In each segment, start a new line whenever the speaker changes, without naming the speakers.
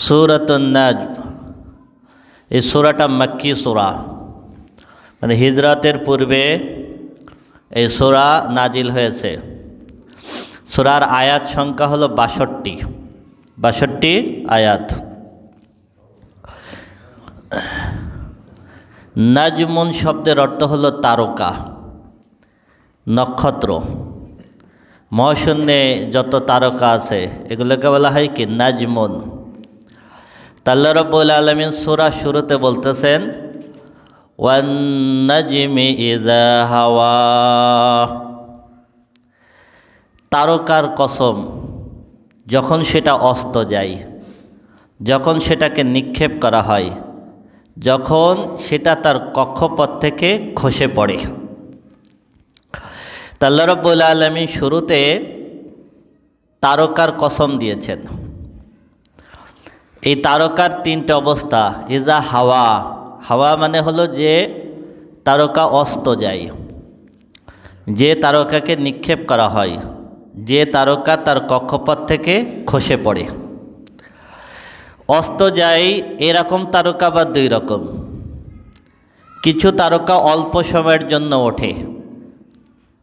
সূরাতুন নাজম এই সূরাটা মক্কি সূরা, মানে হিজরতের পূর্বে এই সূরা নাজিল হয়েছে। সূরার আয়াত সংখ্যা হলো 62 আয়াত। নাজমুন শব্দের অর্থ হলো তারকা, নক্ষত্র। মহাশূন্যে যত তারকা আছে এগুলোকে বলা হয় কি নাজমুন। আল্লাহ রাব্বুল আলামিন সূরা শুরুতে বলতেছেন ওয়ান নাজমি ইযা হাওয়া, তারকার কসম যখন সেটা অস্ত যায়, যখন সেটাকে নিক্ষেপ করা হয়, যখন সেটা তার কক্ষপথ থেকে খসে পড়ে। আল্লাহ রাব্বুল আলামিন শুরুতে তারকার কসম দিয়েছেন। এই তারকার তিনটে অবস্থা। ইজা হাওয়া, হাওয়া মানে হলো যে তারকা অস্ত যায়, যে তারকাকে নিক্ষেপ করা হয়, যে তারকা তার কক্ষপথ থেকে খসে পড়ে। অস্ত যায় এরকম তারকা বা দুই রকম। কিছু তারকা অল্প সময়ের জন্য ওঠে,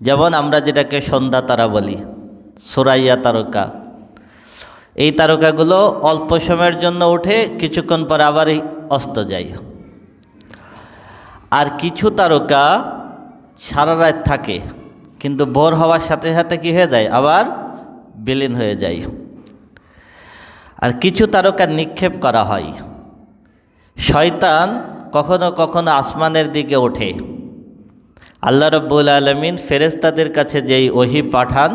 যেমন আমরা যেটাকে সন্ধ্যা তারা বলি, সুরাইয়া তারকা। এই তারকাগুলো অল্প সময়ের জন্য ওঠে, কিছুক্ষণ পর আবার অস্ত যায়। আর কিছু তারকা সারা রাত থাকে, কিন্তু ভোর হওয়ার সাথে সাথে কি হয়ে যায়, আবার বিলীন হয়ে যায়। আর কিছু তারকা নিক্ষেপ করা হয়। শয়তান কখনো কখনো আসমানের দিকে ওঠে। আল্লাহ রাব্বুল আলামিন ফেরেশতাদের কাছে যেই ওহী পাঠান,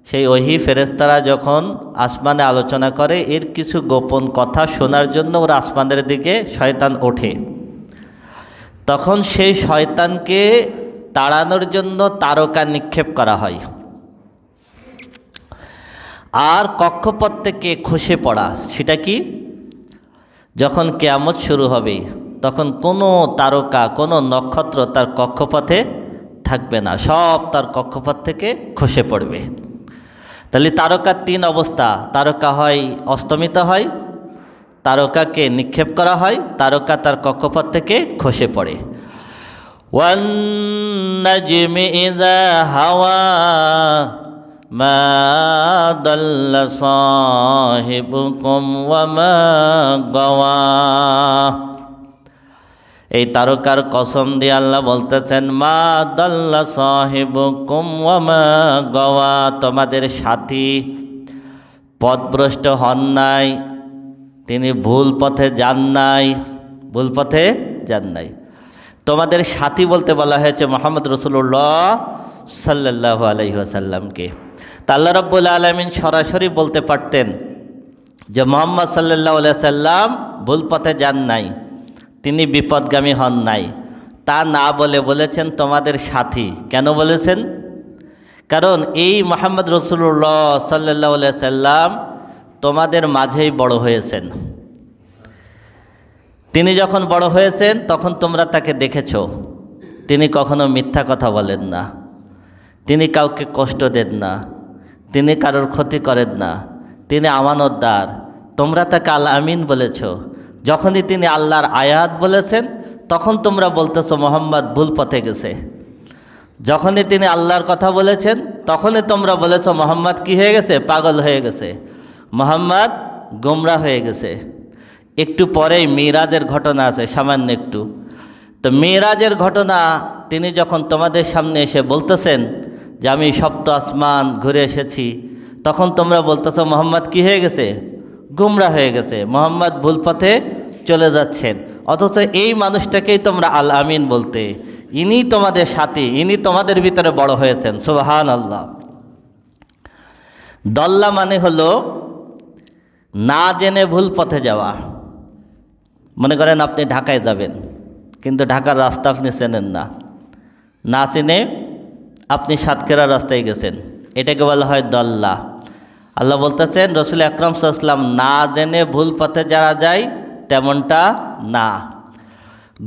সেই ওহী ফেরেশতারা যখন আসমানে আলোচনা করে, এর কিছু গোপন কথা শোনার জন্য ওরা আসমানের দিকে শয়তান ওঠে। তখন সেই শয়তানকে তাড়ানোর জন্য তারকা নিক্ষেপ করা হয়। আর কক্ষপথ থেকে খসে পড়া, সেটা কি, যখন কিয়ামত শুরু হবে তখন কোনো তারকা, কোনো নক্ষত্র তার কক্ষপথে থাকবে না, সব তার কক্ষপথ থেকে খসে পড়বে। তাহলে তারকার তিন অবস্থা। তারকা হয় অস্তমিত হয়, তারকাকে নিক্ষেপ করা হয়, তারকা তার কক্ষপথ থেকে খসে পড়ে। ওয়ান নাজমি ইযা হাওয়া মা দাল্লা সাহিবুকুম ওয়া মা গাওয়া। এই তারকার কসম দিয়ে আল্লাহ বলতেছেন মা দাল্লা সাহিবুকুম ওয়া মা গাওয়া, তোমাদের সাথী পথভ্রষ্ট হন নাই, তিনি ভুল পথে যান নাই, ভুল পথে যান নাই। তোমাদের সাথী বলতে বলা হয়েছে মুহাম্মদ রাসূলুল্লাহ সাল্লাল্লাহু আলাইহি ওয়াসাল্লামকে। তা আল্লাহ রাব্বুল আলামিন সরাসরি বলতে পারতেন যে মুহাম্মদ সাল্লাল্লাহু আলাইহি ওয়াসাল্লাম ভুল পথে যান নাই, তিনি বিপদগামী হন নাই। তা না বলে বলেছেন তোমাদের সাথী। কেন বলেছেন? কারণ এই মুহাম্মদ রাসূলুল্লাহ সাল্লাল্লাহু আলাইহি ওয়াসাল্লাম তোমাদের মাঝেই বড় হয়েছেন। তিনি যখন বড় হয়েছেন তখন তোমরা তাকে দেখেছ। তিনি কখনো মিথ্যা কথা বলেন না, তিনি কাউকে কষ্ট দেন না, তিনি কারোর ক্ষতি করেন না, তিনি আমানতদার। তোমরা তাকে আল আমিন বলেছ। যখনই তিনি আল্লাহর আয়াত বলেছেন তখন তোমরা বলতেছো মুহাম্মদ ভুল পথে গেছে। যখনই তিনি আল্লাহর কথা বলেছেন তখনই তোমরা বলেছো মুহাম্মদ কি হয়ে গেছে, পাগল হয়ে গেছে, মুহাম্মদ গোমরা হয়ে গেছে। একটু পরেই মিরাজের ঘটনা আছে, সামান্য একটু। তো মিরাজের ঘটনা তিনি যখন তোমাদের সামনে এসে বলতেছেন যে আমি সপ্ত আসমান ঘুরে এসেছি, তখন তোমরা বলতেছো মুহাম্মদ কি হয়ে গেছে, গোমরা হয়ে গেছে, মুহাম্মদ ভুল পথে চলে যাচ্ছেন। অথচ এই মানুষটাকেই তোমরা আল আমিন বলতে, ইনি তোমাদের সাথী, ইনি তোমাদের ভিতরে বড় হয়েছেন। সুবহানাল্লাহ। দল্লা মানে হলো না জেনে ভুল পথে যাওয়া। মনে করেন আপনি ঢাকায় যাবেন, কিন্তু ঢাকার রাস্তা আপনি চেনেন না, না চিনে আপনি সাতক্ষীরা রাস্তায় গেছেন, এটাকে বলা হয় দল্লা। আল্লাহ বলতেছেন রাসূল আকরাম সাল্লাল্লাহু আলাইহি ওয়াসাল্লাম না জেনে ভুল পথে যারা যায় তেমনটা না।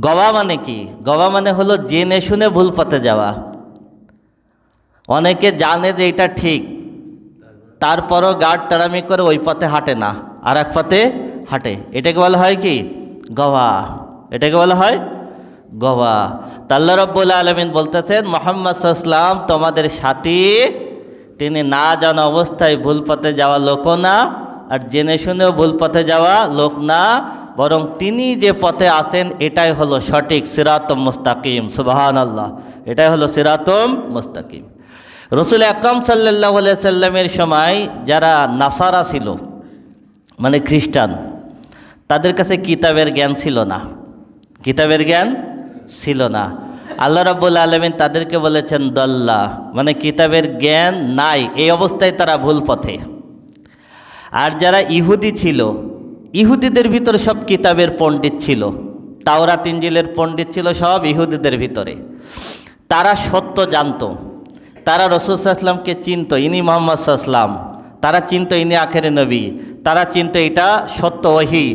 গওয়া মানে কি? গওয়া মানে হলো জেনে শুনে ভুল পথে যাওয়া। অনেকে জানে যে এটা ঠিক, তারপরও গাড় তাড়ামি করে ওই পথে হাঁটে না, আর এক পথে হাঁটে, এটাকে বলা হয় কি? গওয়া। এটাকে বলা হয় গওয়া। তা আল্লাহ রাব্বুল আলামিন বলতেছেন মুহাম্মদ সাল্লাল্লাহু আলাইহি ওয়াসাল্লাম তোমাদের সাথী, তিনি না জানা অবস্থায় ভুল পথে যাওয়া লোকও না, আর জেনে শুনেও ভুল পথে যাওয়া লোক না, বরং তিনি যে পথে আছেন এটাই হলো সঠিক সিরাতুম মুস্তাকিম। সুবহানাল্লাহ, এটাই হলো সিরাতুম মুস্তাকিম। রাসূল আকরাম সাল্লাল্লাহু আলাইহি সাল্লামের সময় যারা নাসারা ছিল, মানে খ্রিস্টান, তাদের কাছে কিতাবের জ্ঞান ছিল না, কিতাবের জ্ঞান ছিল না। আল্লাহ রাব্বুল আলামিন তাদেরকে বলেছেন দল্লা, মানে কিতাবের জ্ঞান নাই, এই অবস্থায় তারা ভুল পথে। আর যারা ইহুদি ছিল, ইহুদিদের ভিতরে সব কিতাবের পণ্ডিত ছিল, তাওরাত ইনজিলের পণ্ডিত ছিল সব ইহুদিদের ভিতরে। তারা সত্য জানতো, তারা রাসূল সাল্লাল্লাহু আলাইহি ওয়াসাল্লামকে চিনত, ইনি মুহাম্মদ সাল্লাল্লাহু আলাইহি ওয়াসাল্লাম, তারা চিনত ইনি আখেরি নবী, তারা চিনত এটা সত্য ওহী।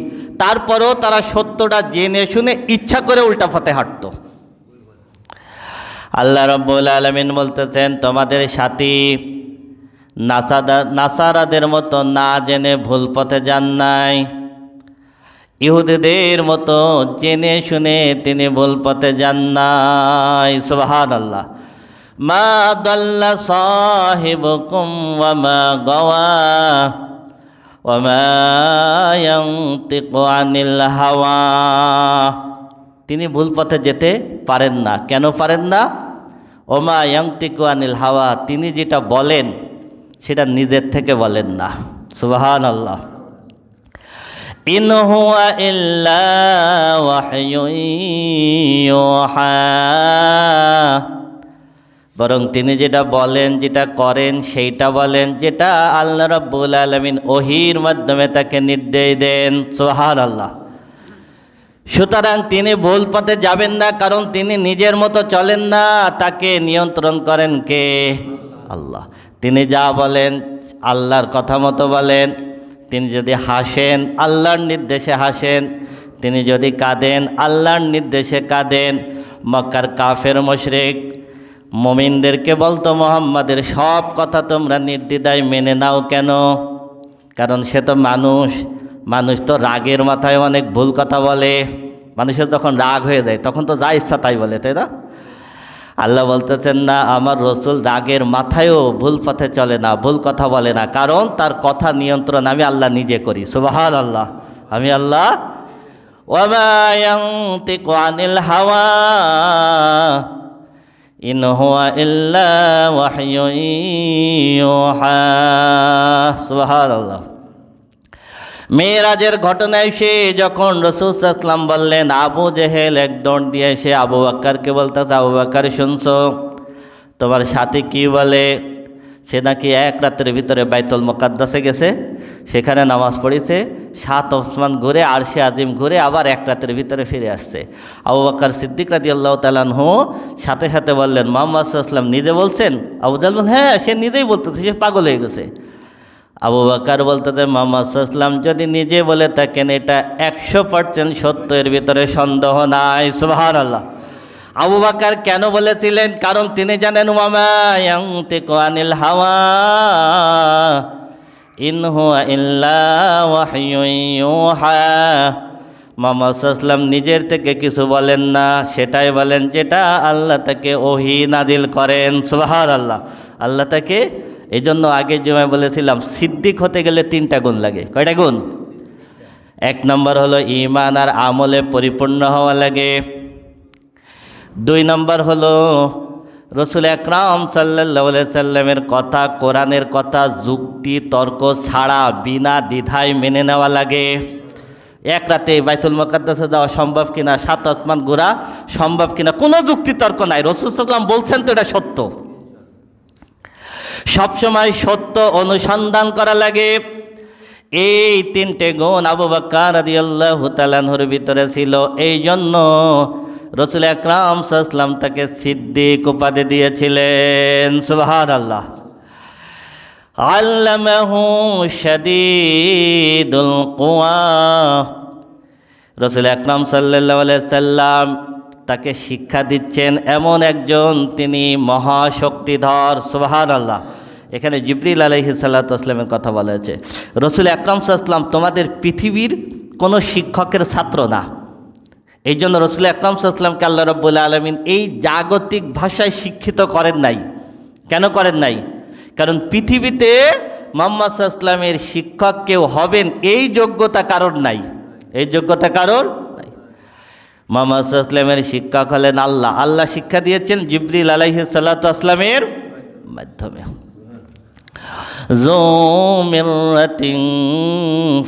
তারপরেও তারা সত্যটা জেনে শুনে ইচ্ছা করে উল্টা পথে হাঁটত। আল্লাহ রাব্বুল আলামিন বলতেছেন তোমাদের সাথী নাসারাদের মতো না জেনে ভুল পথে যান নাই, ইহুদিদের মতো জেনে শুনে তিনি ভুল পথে যান নাই। সুবহানাল্লাহ। মা দাল্লা সাহিবুকুম ওয়া মা গাওয়া ওয়া মা ইয়ানতিকু আনিল হাওয়া। তিনি ভুল পথে যেতে পারেন না। কেন পারেন না? ওয়া মা ইয়ানতিকু আনিল হাওয়া, তিনি যেটা বলেন সেটা নিজের থেকে বলেন না। সুবহানাল্লাহ। ইন হুয়া ইল্লা ওয়াহয়ুন ইউহা, বরং তিনি যেটা বলেন, যেটা করেন সেইটা বলেন, যেটা আল্লাহ রাব্বুল আলামিন ওহীর মাধ্যমে তাকে নির্দেশ দেন। সুবহানাল্লাহ। সুতরাং তিনি ভুল পথে যাবেন না, কারণ তিনি নিজের মতো চলেন না, তাকে নিয়ন্ত্রণ করেন কে? আল্লাহ। তিনি যা বলেন আল্লাহর কথা মতো বলেন। তিনি যদি হাসেন আল্লাহর নির্দেশে হাসেন, তিনি যদি কাঁদেন আল্লাহর নির্দেশে কাঁদেন। মক্কার কাফের মুশরিক মুমিনদেরকে বলতো মুহাম্মাদের সব কথা তোমরা নির্দ্বিধায় মেনে নাও কেন? কারণ সে তো মানুষ, মানুষ তো রাগের মাথায় অনেক ভুল কথা বলে। মানুষের যখন রাগ হয়ে যায় তখন তো যা ইচ্ছা তাই বলে, তাই না? আল্লাহ বলতেছেন না, আমার রসুল রাগের মাথায়ও ভুল পথে চলে না, ভুল কথা বলে না, কারণ তার কথা নিয়ন্ত্রণ আমি আল্লাহ নিজে করি। সুবহানাল্লাহ। আমি আল্লাহ। ওয়া মা ইয়ানতিকু আনিল হাওয়া ইন হুয়া ইল্লা ওয়াহয়ুন ইউহা। সুবহানাল্লাহ। মেরাজের ঘটনায় সে যখন রাসূল সাল্লাল্লাহু আলাইহি ওয়াসাল্লাম বললেন, আবু জেহেল এক দৌড় দিয়ে এসে আবু বকরকে বলতেছে, আবু বকর শুনছো তোমার সাথী কি বলে? সে নাকি এক রাতের ভিতরে বাইতুল মুকাদ্দাসে গেছে, সেখানে নামাজ পড়েছে, 7 আসমান ঘুরে, আরশে আজিম ঘুরে, আবার এক রাতের ভিতরে ফিরে আসছে। আবু বকর সিদ্দিক রাদিয়াল্লাহু তাআলা আনহু সাথে সাথে বললেন, মুহাম্মদ সাল্লাল্লাহু আলাইহি ওয়াসাল্লাম নিজে বলছেন? আবু জাহল বললেন, হ্যাঁ, সে নিজেই বলতেছে, সে পাগল হয়ে গেছে। আবু বকর বলতেছে, মুহাম্মদ সাল্লাল্লাহু আলাইহি ওয়াসাল্লাম যদি নিজে বলে থাকেন এটা 100% সত্য, এর ভিতরে সন্দেহ নাই। সুবহানাল্লাহ। আবু বকর কেন বলেছিলেন? কারণ তিনি জানেন ওয়া মা ইয়ানতিকু আনিল হাওয়া ইন হুয়া ইল্লা ওয়াহয়ুন ইউহা। মুহাম্মদ সাল্লাল্লাহু আলাইহি ওয়াসাল্লাম নিজের থেকে কিছু বলেন না, সেটাই বলেন যেটা আল্লাহ তাকে ওহী নাজিল করেন। সুবহানাল্লাহ। আল্লাহ তাকে, এই জন্য আগের জুমায় বলেছিলাম সিদ্দিক হতে গেলে 3টা গুণ লাগে। কয়টা গুণ? 1 নম্বর হলো ঈমান আর আমলে পরিপূর্ণ হওয়া লাগে। 2 নম্বর হলো রাসূল আকরাম সাল্লাল্লাহু আলাইহি সাল্লামের কথা, কোরআনের কথা যুক্তি তর্ক ছাড়া বিনা দ্বিধায় মেনে নেওয়া লাগে। এক রাতে বাইতুল মুকাদ্দাসে যাওয়া সম্ভব কিনা, 7 আসমান ঘোরা সম্ভব কিনা, কোনো যুক্তি তর্ক নাই। রাসূল সাল্লাল্লাহু আলাইহি সাল্লাম বলছেন তো এটা সত্য। সবসময় সত্য অনুসন্ধান করা লাগে। এই 3টে গুণ আবু বকর রাদিয়াল্লাহু তাআলা আনহুর ভিতরে ছিল। এই জন্য রাসূল আকরাম সাল্লাল্লাহু আলাইহি ওয়াসাল্লাম তাকে সিদ্দিক উপাধি দিয়েছিলেন। সুবহানাল্লাহ। আল্লামাহু শাদীদুল কুওয়া, রাসূল আকরাম সাল্লাল্লাহু আলাইহি ওয়াসাল্লাম তাকে শিক্ষা দিচ্ছেন এমন একজন, তিনি মহাশক্তিধর। সুবহানাল্লাহ। এখানে জিবরিল আলাইহিস সালাতু ওয়াস সালামের কথা বলা হয়েছে। রাসূল আকরাম সাল্লাল্লাহু আলাইহি ওয়াসাল্লাম তোমাদের পৃথিবীর কোনো শিক্ষকের ছাত্র না। এই জন্য রাসূল আকরাম সাল্লাল্লাহু আলাইহি ওয়াসাল্লামকে আল্লাহ রাব্বুল আলামিন এই জাগতিক ভাষায় শিক্ষিত করেন নাই। কেন করেন নাই? কারণ পৃথিবীতে মুহাম্মদ সাল্লাল্লাহু আলাইহি ওয়াসাল্লামের শিক্ষক কেউ হবেন এই যোগ্যতা কারোর নাই, এই যোগ্যতা কারোর নাই। মুহাম্মদ সাল্লাল্লাহু আলাইহি ওয়াসাল্লামের শিক্ষক হলেন আল্লাহ। আল্লাহ শিক্ষা দিয়েছেন জিবরিল আলাইহিস সালাতু ওয়াসসালামের মাধ্যমে। যু মিররাতিন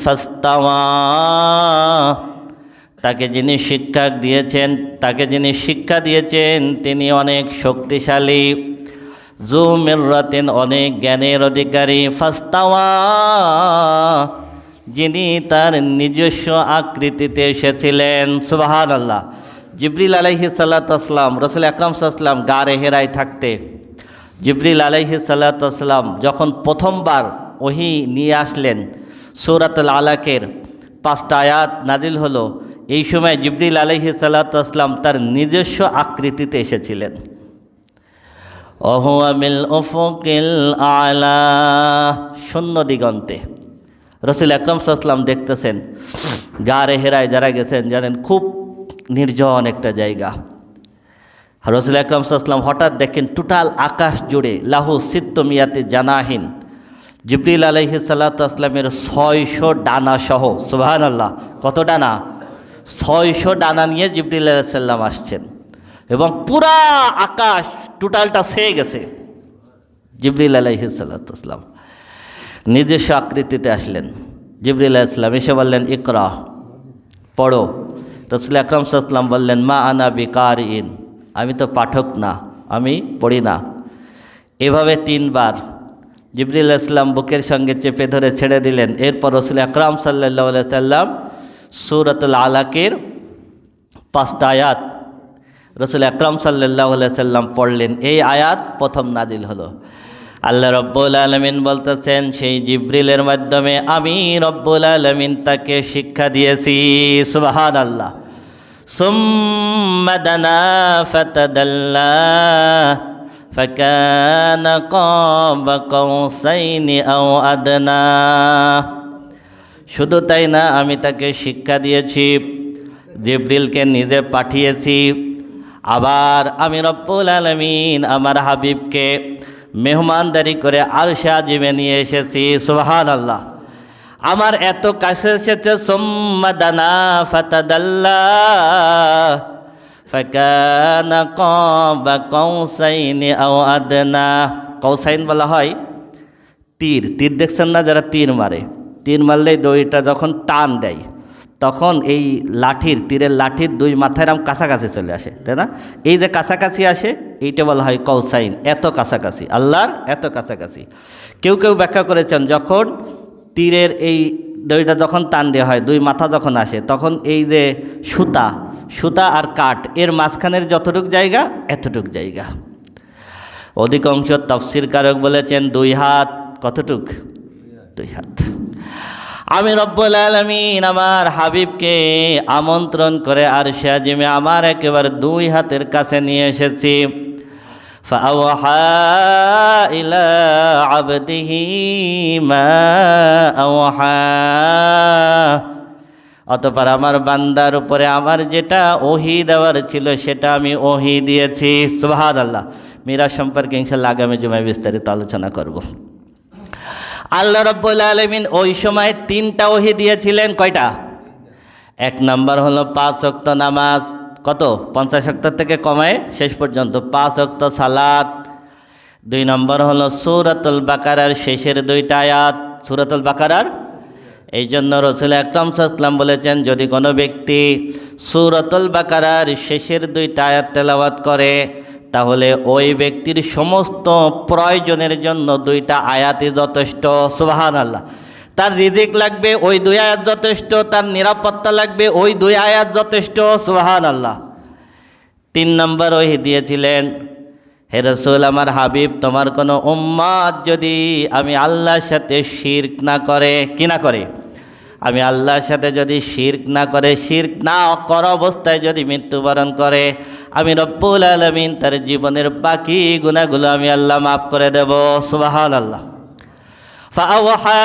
ফাস্তাওয়া, তাকে যিনি শিক্ষা দিয়েছেন তিনি অনেক শক্তিশালী। যু মিররাতিন, অনেক জ্ঞানের অধিকারী। ফাস্তাওয়া, যিনি তার নিজস্ব আকৃতিতে এসেছিলেন। সুবহানাল্লাহ। জিবরিল আলাইহিস সালাতু ওয়াসসালাম রাসূল আকরাম সাল্লাল্লাহু আলাইহি ওয়াসাল্লাম গারে হেরায় থাকতে জিবরিল আলাইহিস সালাতু ওয়াসসালাম যখন প্রথমবার ওহী নিয়ে আসলেন, সূরাতুল আলাকের 5টা আয়াত নাজিল হলো, এই সময় জিবরিল আলাইহিস সালাতু ওয়াসসালাম তার নিজস্ব আকৃতিতে এসেছিলেন। ওহুয়া মিল উফুকিল আলা, শূন্য দিগন্তে রাসূল আকরাম সাল্লাল্লাহু আলাইহি ওয়াসাল্লাম দেখতেছেন। গারে হেরায় যারা গেছেন জানেন খুব নির্জন একটা জায়গা। রাসূল আকরাম সাল্লাল্লাহু আলাইহি ওয়াসাল্লাম হঠাৎ দেখেন টোটাল আকাশ জুড়ে লাহু সিত্তুমিয়াতি জানাহিন, জিবরিল আলাইহিস সালাতু ওয়াসসালামের 600 ডানা সহ। সুবহানাল্লাহ। কত ডানা? 600 ডানা নিয়ে জিবরিল আলাইহিস সালাম আসছেন এবং পুরা আকাশ টোটালটা ছেয়ে গেছে। জিবরিল আলাইহিস সালাতু ওয়াসসালাম নিজস্ব আকৃতিতে আসলেন। জিবরিল আলাইহিস সালাম এসে বললেন ইকরা, পড়ো। রাসূল আকরাম সাল্লাল্লাহু আলাইহি ওয়াসাল্লাম বললেন মা আনা বিকারিন, আমি তো পাঠক না, আমি পড়ি না। এভাবে 3 বার জিবরিল আলাইহিস সালাম বুকের সঙ্গে চেপে ধরে ছেড়ে দিলেন। এরপর রাসূল আকরাম সাল্লাল্লাহু আলাইহি সাল্লাম সূরাতুল আলাকের 5টা আয়াত রাসূল আকরাম সাল্লাল্লাহু আলাইহি সাল্লাম পড়লেন। এই আয়াত প্রথম নাজিল হলো। আল্লাহ রব্বুল আলামিন বলতেছেন সেই জিবরিলের মাধ্যমে আমি রব্বুল আলামিন তাকে শিক্ষা দিয়েছি। সুবহানাল্লাহ। সুম্মা দানা ফাতাদাল্লা ফাকানা কাবা কাউসাইনি আও আদনা। শুধু তাই না, আমি তাকে শিক্ষা দিয়েছি, জিবরিলকে নিজে পাঠিয়েছি, আবার আমি রব্বুল আলামিন আমার হাবিবকে মেহমানদারি করে আরশে আজিমে নিয়ে এসেছি। সুবহানাল্লাহ। আমার এত কাছে এসেছে। সুম্মা দানা ফাতাদাল্লা ফাকানা কাবা কাউসাইনি আও আদনা। কাউসাইন বলা হয় তীর। তীর দেখছেন না, যারা তীর মারে, তীর মারলেই দড়িটা যখন টান দেয় তখন এই তীরের লাঠির 2 মাথায় এরকম কাছাকাছি চলে আসে, তাই না? এই যে কাছাকাছি আসে এইটা বলা হয় কাউসাইন। এত কাছাকাছি, আল্লাহর এত কাছাকাছি। কেউ কেউ ব্যাখ্যা করেছেন যখন তীরের এই দড়িটা যখন টান দেওয়া হয়, 2 মাথা যখন আসে, তখন এই যে সুতা আর কাঠ এর মাঝখানের যতটুক জায়গা এতটুক জায়গা। অধিকাংশ তাফসীরকারক বলেছেন 2 হাত। কতটুক? 2 হাত। আমি রব্বুল আলামিন আমার হাবিবকে আমন্ত্রণ করে আরশে আজিমে আমার একেবারে 2 হাতের কাছে নিয়ে এসেছি। ফাআওহা ইলা আবদিহি মা আওহা, অতঃপর আমার বান্দার উপরে আমার যেটা ওহী দেওয়ার ছিল সেটা আমি ওহী দিয়েছি। সুবহানাল্লাহ। মিরাজ সম্পর্কে ইনশাআল্লাহ আগামী জুমায় বিস্তারিত আলোচনা করব। আল্লাহ রাব্বুল আলামিন ওই সময় 3টা ওহী দিয়েছিলেন। কয়টা? 1 নাম্বার হলো 5 ওয়াক্ত নামাজ। কত? 50 ওয়াক্ত থেকে কমায় শেষ পর্যন্ত 5 ওয়াক্ত সালাত। 2 নম্বর হলো সূরাতুল বাকারার শেষের 2টা আয়াত। সূরাতুল বাকারার, এই জন্য রাসূল আকরাম সাল্লাল্লাহু আলাইহি ওয়াসাল্লাম বলেছেন যদি কোনো ব্যক্তি সূরাতুল বাকারার শেষের 2টা আয়াত তেলাওয়াত করে তাহলে ওই ব্যক্তির সমস্ত প্রয়োজনের জন্য 2টা আয়াতই যথেষ্ট। সুবহানাল্লাহ। তার রিজিক লাগবে ওই 2 আয়াত যথেষ্ট, তার নিরাপত্তা লাগবে ওই 2 আয়াত যথেষ্ট। সুবহানাল্লাহ। 3 নম্বর ওহী দিয়েছিলেন, হে রাসূল আমার হাবিব তোমার কোনো উম্মত যদি আমি আল্লাহর সাথে শিরক না করে, কি না করে? আমি আল্লাহর সাথে যদি শিরক না করে, শিরক না করা অবস্থায় যদি মৃত্যুবরণ করে, আমি রব্বুল আলামিন তার জীবনের বাকি গুনাহগুলো আমি আল্লাহ মাফ করে দেব। সুবহানাল্লাহ। ফাআওহা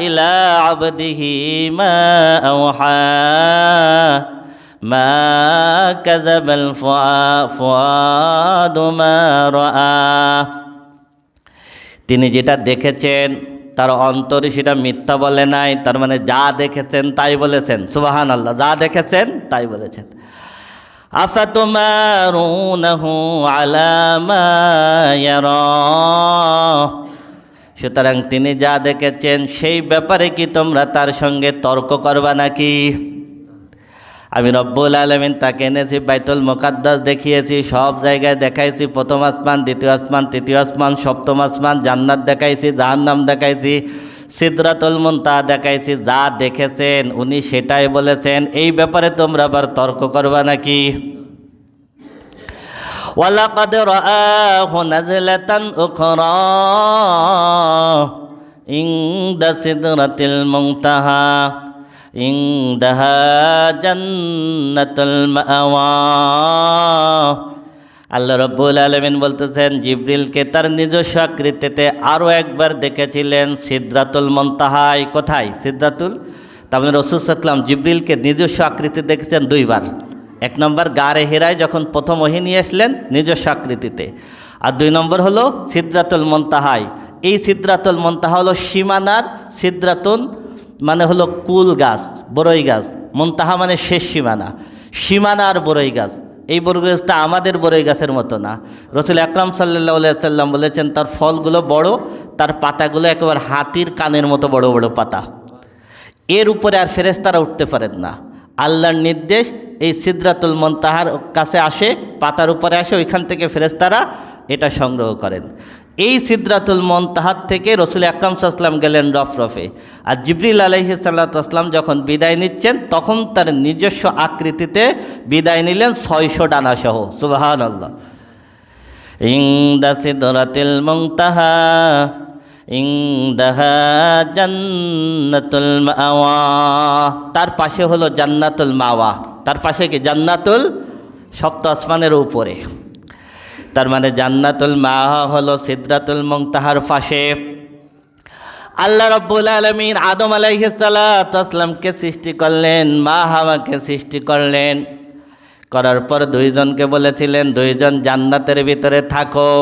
ইলা আবদিহি মা আওহা মা কাযাবাল ফুআদু মা রাআ। তিনি যেটা দেখেছেন তার অন্তরে সেটা মিথ্যা বলে নাই, তার মানে যা দেখেছেন তাই বলেছেন। সুবহানাল্লাহ, যা দেখেছেন তাই বলেছেন। আফাতুমারুনাহু আলা মা ইয়ারা, সুতরাং তিনি যা দেখেছেন সেই ব্যাপারে কি তোমরা তার সঙ্গে তর্ক করবা নাকি? আমি রব্বুল আলামিন তাকে এনেছি, বাইতুল মুকাদ্দাস দেখিয়েছি, সব জায়গায় দেখাইছি, প্রথম আসমান, দ্বিতীয় আসমান, তৃতীয় আসমান, সপ্তম আসমান, জান্নাত দেখাইছি, জাহান্নাম দেখাইছি, সিদরাতুল মুনতাহা দেখাইছি। যা দেখেছেন উনি সেটাই বলেছেন, এই ব্যাপারে তোমরা আবার তর্ক করবা নাকি? ওয়ালাকাদ রাআহু নাযলাতান উখরা ইনদা সিদরাতিল মুনতাহা ইনদাহা জান্নাতুল মাওয়া। আল্লাহ রাব্বুল আলামিন বলতেছেন, জিবরিলকে তার নিজস্ব আকৃতিতে আরও একবার দেখেছিলেন সিদরাতুল মুনতাহায়। কোথায়? সিদরাতুল। তার মানে রাসূল সাল্লাল্লাহু আলাইহি ওয়াসাল্লাম জিবরিলকে নিজস্ব আকৃতি দেখেছেন দুইবার। এক নম্বর গারে হিরায় যখন প্রথম ওহী নিয়ে আসলেন নিজস্ব আকৃতিতে, আর দুই নম্বর হলো সিদরাতুল মুনতাহায়। এই সিদরাতুল মুনতাহা হলো সীমানার, সিদরাতুল মানে হলো কুল গাছ, বড়ই গাছ, মুনতাহা মানে শেষ সীমানা, সীমানার বড়ই গাছ। এই বড়ই গাছটা আমাদের বড়ই গাছের মতো না। রাসূল আকরাম সাল্লাল্লাহু আলাইহি সাল্লাম বলেছেন তার ফলগুলো বড়, তার পাতাগুলো একেবারে হাতির কানের মতো বড় বড় পাতা। এর উপরে আর ফেরেশতারা উঠতে পারেন না। আল্লাহর নির্দেশ এই সিদরাতুল মুনতাহার কাছে আসে, পাতার উপরে আসে, ওইখান থেকে ফেরেশতারা এটা সংগ্রহ করেন। এই সিদরাতুল মুনতাহার থেকে রাসূল আকরাম সাল্লাল্লাহু আলাইহি ওয়াসাল্লাম গেলেন রফরফে। আর জিবরিল আলাইহিস সালাম যখন বিদায় নিচ্ছেন তখন তার নিজস্ব আকৃতিতে বিদায় নিলেন 600 ডানা সহ। সুবহানাল্লাহ। ইনদা সিদরাতিল মুনতাহা ইনদাহা জান্নাতুল মাওয়া, তার পাশে হলো জান্নাতুল মাওয়া। তার পাশে কি? জান্নাতুল, সপ্ত আসমানের উপরে। তার মানে জান্নাতুল মাওয়া হলো সিদরাতুল মুনতাহার পাশে। আল্লাহ রাব্বুল আলামিন আদম আলাইহিস সালামকে সৃষ্টি করলেন, মা হাওয়াকে সৃষ্টি করলেন। করার পর দুইজনকে বলেছিলেন দুইজন জান্নাতের ভিতরে থাকো।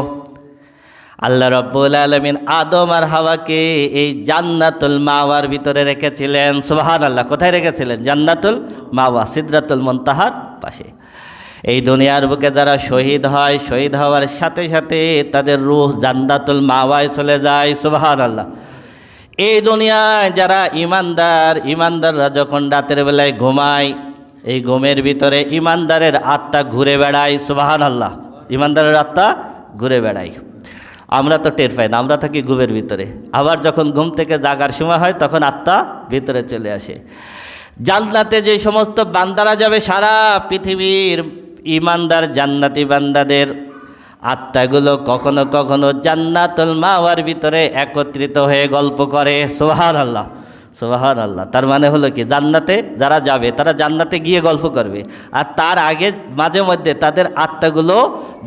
আল্লাহ রাব্বুল আলামিন আদম আর হাওয়াকে এই জান্নাতুল মাওয়ার ভিতরে রেখেছিলেন। সুবহানাল্লাহ। কোথায় রেখেছিলেন? জান্নাতুল মাওয়া, সিদরাতুল মুনতাহার পাশে। এই দুনিয়ার বুকে যারা শহীদ হয়, শহীদ হওয়ার সাথে সাথে তাদের রূহ জান্নাতুল মাওয়ায় চলে যায়। সুবহানাল্লাহ। এই দুনিয়ায় যারা ইমানদাররা যখন রাতের বেলায় ঘুমায়, এই ঘুমের ভিতরে ইমানদারের আত্মা ঘুরে বেড়ায়। সুবহানাল্লাহ। ইমানদারের আত্মা ঘুরে বেড়ায়। আমরা তো টের পাই না, আমরা থাকি ঘুমের ভিতরে। আবার যখন ঘুম থেকে জাগার সময় হয় তখন আত্মা ভিতরে চলে আসে। জান্নাতে যে সমস্ত বান্দারা যাবে, সারা পৃথিবীর ইমানদার জান্নাতি বান্দাদের আত্মাগুলো কখনো কখনো জান্নাতুল মাওয়ার ভিতরে একত্রিত হয়ে গল্প করে। সুবহানাল্লাহ, সুবহানাল্লাহ। তার মানে হলো কি, জান্নাতে যারা যাবে তারা জান্নাতে গিয়ে গল্প করবে, আর তার আগে মাঝে মধ্যে তাদের আত্মাগুলো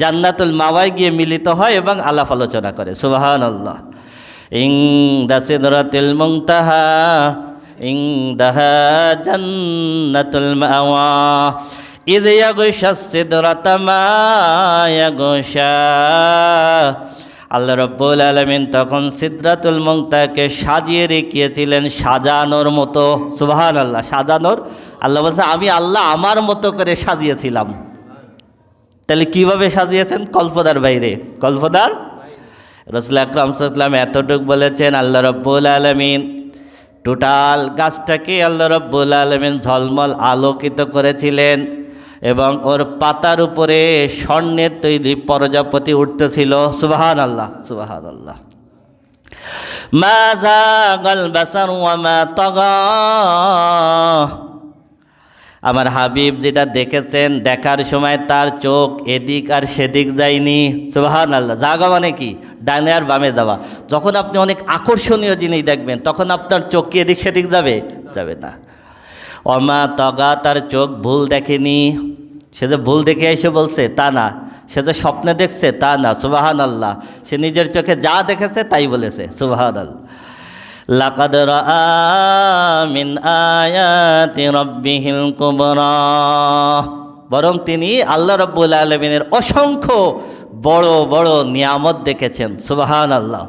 জান্নাতুল মাওয়ায় গিয়ে মিলিত হয় এবং আলাপ আলোচনা করে। সুবহানাল্লাহ। ইনদা সিদরাতিল মুনতাহা ইনদাহা জান্নাতুল মাওয়া ইয ইয়াগশা সিদরাতা মা ইয়াগশা। আল্লাহ রাব্বুল আলামিন তখন সিদরাতুল মুনতাহাকে সাজিয়ে রেখেছিলেন সাজানোর মতো। সুবহানাল্লাহ। সাজানোর, আল্লাহ বলছে আমি আল্লাহ আমার মতো করে সাজিয়েছিলাম। তাহলে কিভাবে সাজিয়েছেন? কল্পনার বাইরে, কল্পনার। রাসূল আকরাম সাল্লাল্লাহু আলাইহি ওয়াসাল্লাম এতটুকু বলেছেন, আল্লাহ রাব্বুল আলামিন টোটাল গাছটাকে আল্লাহ রাব্বুল আলামিন ঝলমল আলোকিত করেছিলেন এবং ওর পাতার উপরে স্বর্ণের তৈরি প্রজাপতি উঠতেছিল। সুবহানাল্লাহ, সুবহানাল্লাহ। মা যাগাল বাসার ওয়া মা তাগা। আমার হাবিব যেটা দেখেছেন, দেখার সময় তার চোখ এদিক আর সেদিক যায়নি। সুবহানাল্লাহ। জাগা মানে কি? ডানে আর বামে যাওয়া। যখন আপনি অনেক আকর্ষণীয় জিনিস দেখবেন তখন আপনার চোখ কি এদিক সেদিক যাবে? যাবে না। ওমা তগা, তার চোখ ভুল দেখেনি। সে যে ভুল দেখে এসে বলছে তা না, সে যে স্বপ্নে দেখছে তা না। সুবহানাল্লাহ। সে নিজের চোখে যা দেখেছে তাই বলেছে। সুবহানাল্লাহ। লাকাদ রাআ মিন আয়াতি রাব্বিহিল কুবরা, বরং তিনি আল্লাহ রাব্বুল আলামিনের অসংখ্য বড় বড় নিয়ামত দেখেছেন। সুবহানাল্লাহ।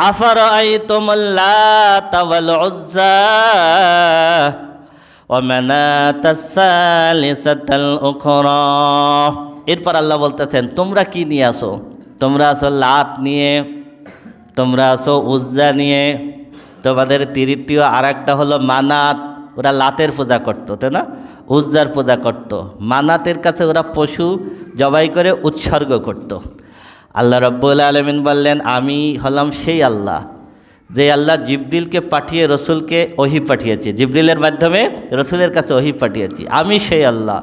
আফারাআইতুমুল লাতা ওয়াল উজ্জা ওয়া মানাতাস সালিসাতাল উখরা। এরপর আল্লাহ বলতেছেন তোমরা কি নিয়ে আসো? তোমরা আসো লাত নিয়ে, তোমরা আসো উজ্জা নিয়ে, তোমাদের তৃতীয় আর একটা হলো মানাত। ওরা লাতের পূজা করতো, তাই না? উজ্জার পূজা করত। মানাতের কাছে ওরা পশু জবাই করে উৎসর্গ করত। আল্লাহ রাব্বুল আলামিন বললেন আমি হলাম সেই আল্লাহ যে আল্লাহ জিবরিলকে পাঠিয়ে রসুলকে ওহী পাঠিয়েছে, জিবরিলের মাধ্যমে রসুলের কাছে ওহী পাঠিয়েছি। আমি সেই আল্লাহ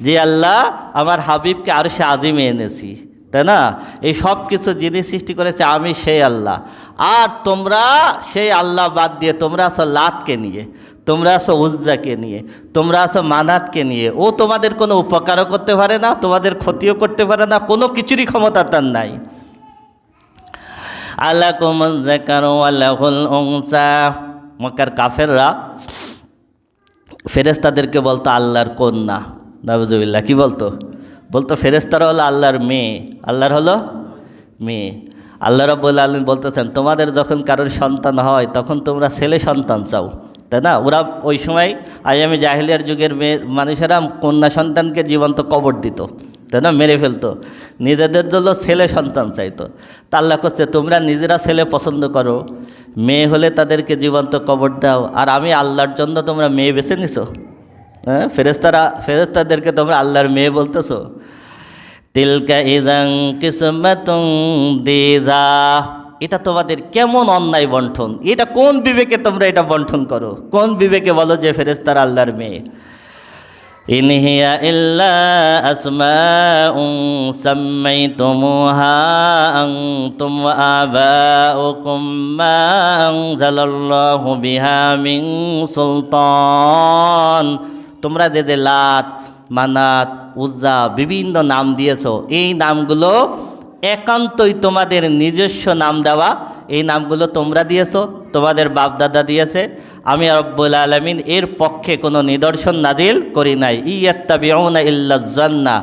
যে আল্লাহ আমার হাবিবকে আরশে আজিমে এনেছি, তাই না? এই সব কিছু যিনি সৃষ্টি করেছে আমি সেই আল্লাহ। আর তোমরা সেই আল্লাহ বাদ দিয়ে তোমরা আসো লাতকে নিয়ে, তোমরা আসো উজ্জাকে নিয়ে, তোমরা আসো মানাতকে নিয়ে। ও তোমাদের কোনো উপকারও করতে পারে না, তোমাদের ক্ষতিও করতে পারে না, কোনো কিছুরই ক্ষমতা তার নাই। আলাকুমুজ যাকারু ওয়া লাহুল উনসা। মক্কার কাফেররা ফেরেশতাদেরকে বলতো আল্লাহর কন্যা। নাউযুবিল্লাহ। কি বলতো? বলতো ফেরেশতারা হলো আল্লাহর মেয়ে, আল্লাহর হলো মেয়ে। আল্লাহ রাব্বুল আলামিন বলতেছেন তোমাদের যখন কারোর সন্তান হয় তখন তোমরা ছেলে সন্তান চাও, তাই না? ওরা ওই সময় আইয়ামে জাহেলিয়ার যুগের মানুষেরা কন্যা সন্তানকে জীবন্ত কবর দিত, তাই না? মেরে ফেলতো, নিজেদের জন্য ছেলে সন্তান চাইতো। তা আল্লাহ করছে তোমরা নিজেরা ছেলে পছন্দ করো, মেয়ে হলে তাদেরকে জীবন্ত কবর দাও, আর আমি আল্লাহর জন্য তোমরা মেয়ে বেছে নিছো। হ্যাঁ, ফেরেশতাদেরকে তোমরা আল্লাহর মেয়ে বলতেছো। তিলকা ইযান কিসমাতুন দিযা। এটা তোমাদের কেমন অন্যায় বন্টন, এটা কোন বিবেকে তোমরা এটা বন্টন করো? কোন বিবেকে বলো যে ফেরেশতারা আল্লাহর মেয়ে? ইন হিয়া ইল্লা আসমাউন সাম্মাইতুমুহা আনতুম ওয়া আবাউকুম মা আনজালাল্লাহু বিহা মিন সুলতান। তোমরা যে যে লাত, মানাত, উজ্জা বিভিন্ন নাম দিয়েছো, এই নামগুলো একান্তই তোমাদের নিজস্ব নাম দেওয়া। এই নামগুলো তোমরা দিয়েছো, তোমাদের বাপদাদা দিয়েছে। আমি রব্বুল আলামিন এর পক্ষে কোনো নিদর্শন নাজিল করি নাই। ইয়াত্তাবিউনা ইল্লা যান্না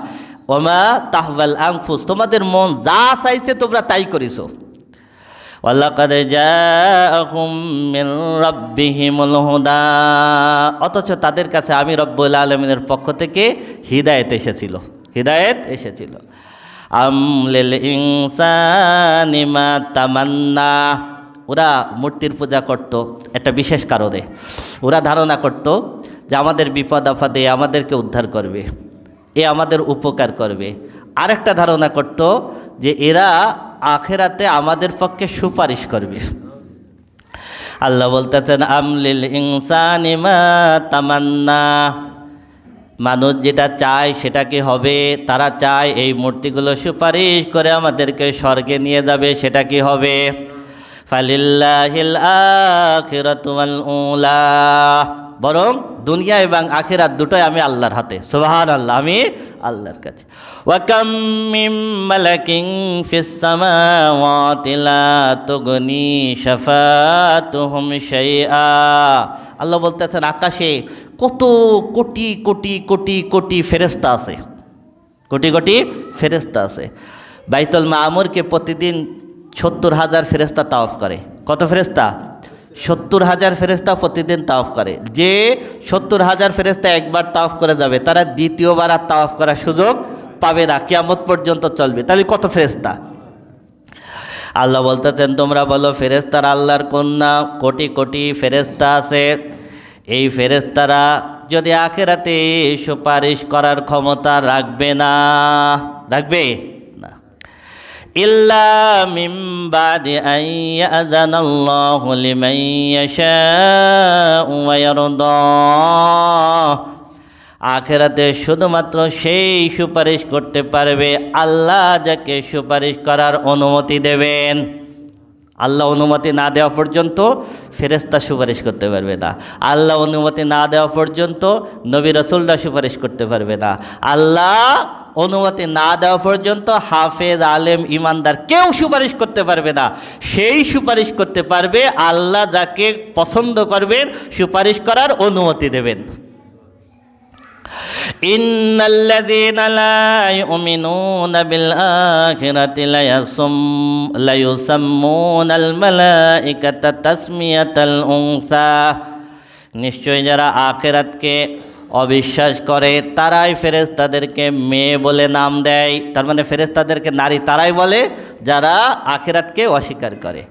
ওয়া মা তাহওয়াল আনফুস। তোমাদের মন যা চাইছে তোমরা তাই করেছো। ওয়ালাকাদ জাআকুম মিন রাব্বিহিমুল হুদা। অথচ তাদের কাছে আমি রব্বুল আলামিনের পক্ষ থেকে হিদায়াত এসেছিল, হিদায়াত এসেছিল। আম লিল ইনসানি মা তামান্না। ওরা মূর্তির পূজা করত একটা বিশেষ কারণে। ওরা ধারণা করত যে আমাদের বিপদ আপদে আমাদেরকে উদ্ধার করবে, এ আমাদের উপকার করবে। আরেকটা ধারণা করত যে এরা আখেরাতে আমাদের পক্ষে সুপারিশ করবে। আল্লাহ বলতেছেন আম লিল ইনসানি মা তামান্না। মানুষ যেটা চায় সেটা কি হবে? তারা চায় এই মূর্তিগুলো সুপারিশ করে আমাদেরকে স্বর্গে নিয়ে যাবে, সেটা কি হবে? ফালিল্লাহিল আখিরাতু ওয়াল উলা। বরং দুনিয়া এবং আখিরাত দুটোই আমি আল্লাহর হাতে। সুবহানাল্লাহ, আমি আল্লাহর কাছে। ওয়া কাম মিন মালাকিন ফিস সামাওয়াতি লা তুগনি শাফাতুহুম শাইআ। আল্লাহ বলতেছেন আকাশে কত কোটি কোটি কোটি কোটি ফেরেশতা আছে, কোটি কোটি ফেরেশতা আছে। বাইতুল মামুরকে প্রতিদিন ৭০,০০০ ফেরেশতা তাওয়াফ করে। কত ফেরেশতা? ৭০,০০০ ফেরেশতা প্রতিদিন তাওয়াফ করে। যে ৭০,০০০ ফেরেশতা একবার তাওয়াফ করে যাবে, তারা দ্বিতীয়বার আর তাওয়াফ করার সুযোগ পাবে না, কিয়ামত পর্যন্ত চলবে। তাহলে কত ফেরেশতা? আল্লাহ বলতেছেন তোমরা বলো ফেরেশতারা আল্লাহর কন্যা, কোটি কোটি ফেরেশতা আছে। এই ফেরেশতারা যদি আখিরাতে সুপারিশ করার ক্ষমতা রাখবে না, রাখবে না। ইল্লা মিন বাদি আন ইয়াযানাল্লাহু লিমান ইয়াশাউ ওয়া ইয়ারদা। আখিরাতে শুধুমাত্র সেই সুপারিশ করতে পারবে আল্লাহ যাকে সুপারিশ করার অনুমতি দেবেন। আল্লাহ অনুমতি না দেওয়া পর্যন্ত ফেরেশতা সুপারিশ করতে পারবে না। আল্লাহ অনুমতি না দেওয়া পর্যন্ত নবী রাসূলরা সুপারিশ করতে পারবে না। আল্লাহ অনুমতি না দেওয়া পর্যন্ত হাফেজ, আলেম, ইমানদার কেউ সুপারিশ করতে পারবে না। সেই সুপারিশ করতে পারবে আল্লাহ যাকে পছন্দ করবেন, সুপারিশ করার অনুমতি দেবেন। ইন্নাল্লাযীনা লা ইউমিনুনা বিল আখিরাতি লা ইউসাম্মুনাল মালাইকাতা তাসমিয়াতাল উনসা। নিশ্চয় যারা আখিরাতকে অবিশ্বাস করে তারাই ফেরেশতাদেরকে মেয়ে বলে নাম দেয়। তার মানে ফেরেশতাদেরকে নারী তারাই বলে যারা আখিরাতকে অস্বীকার করে।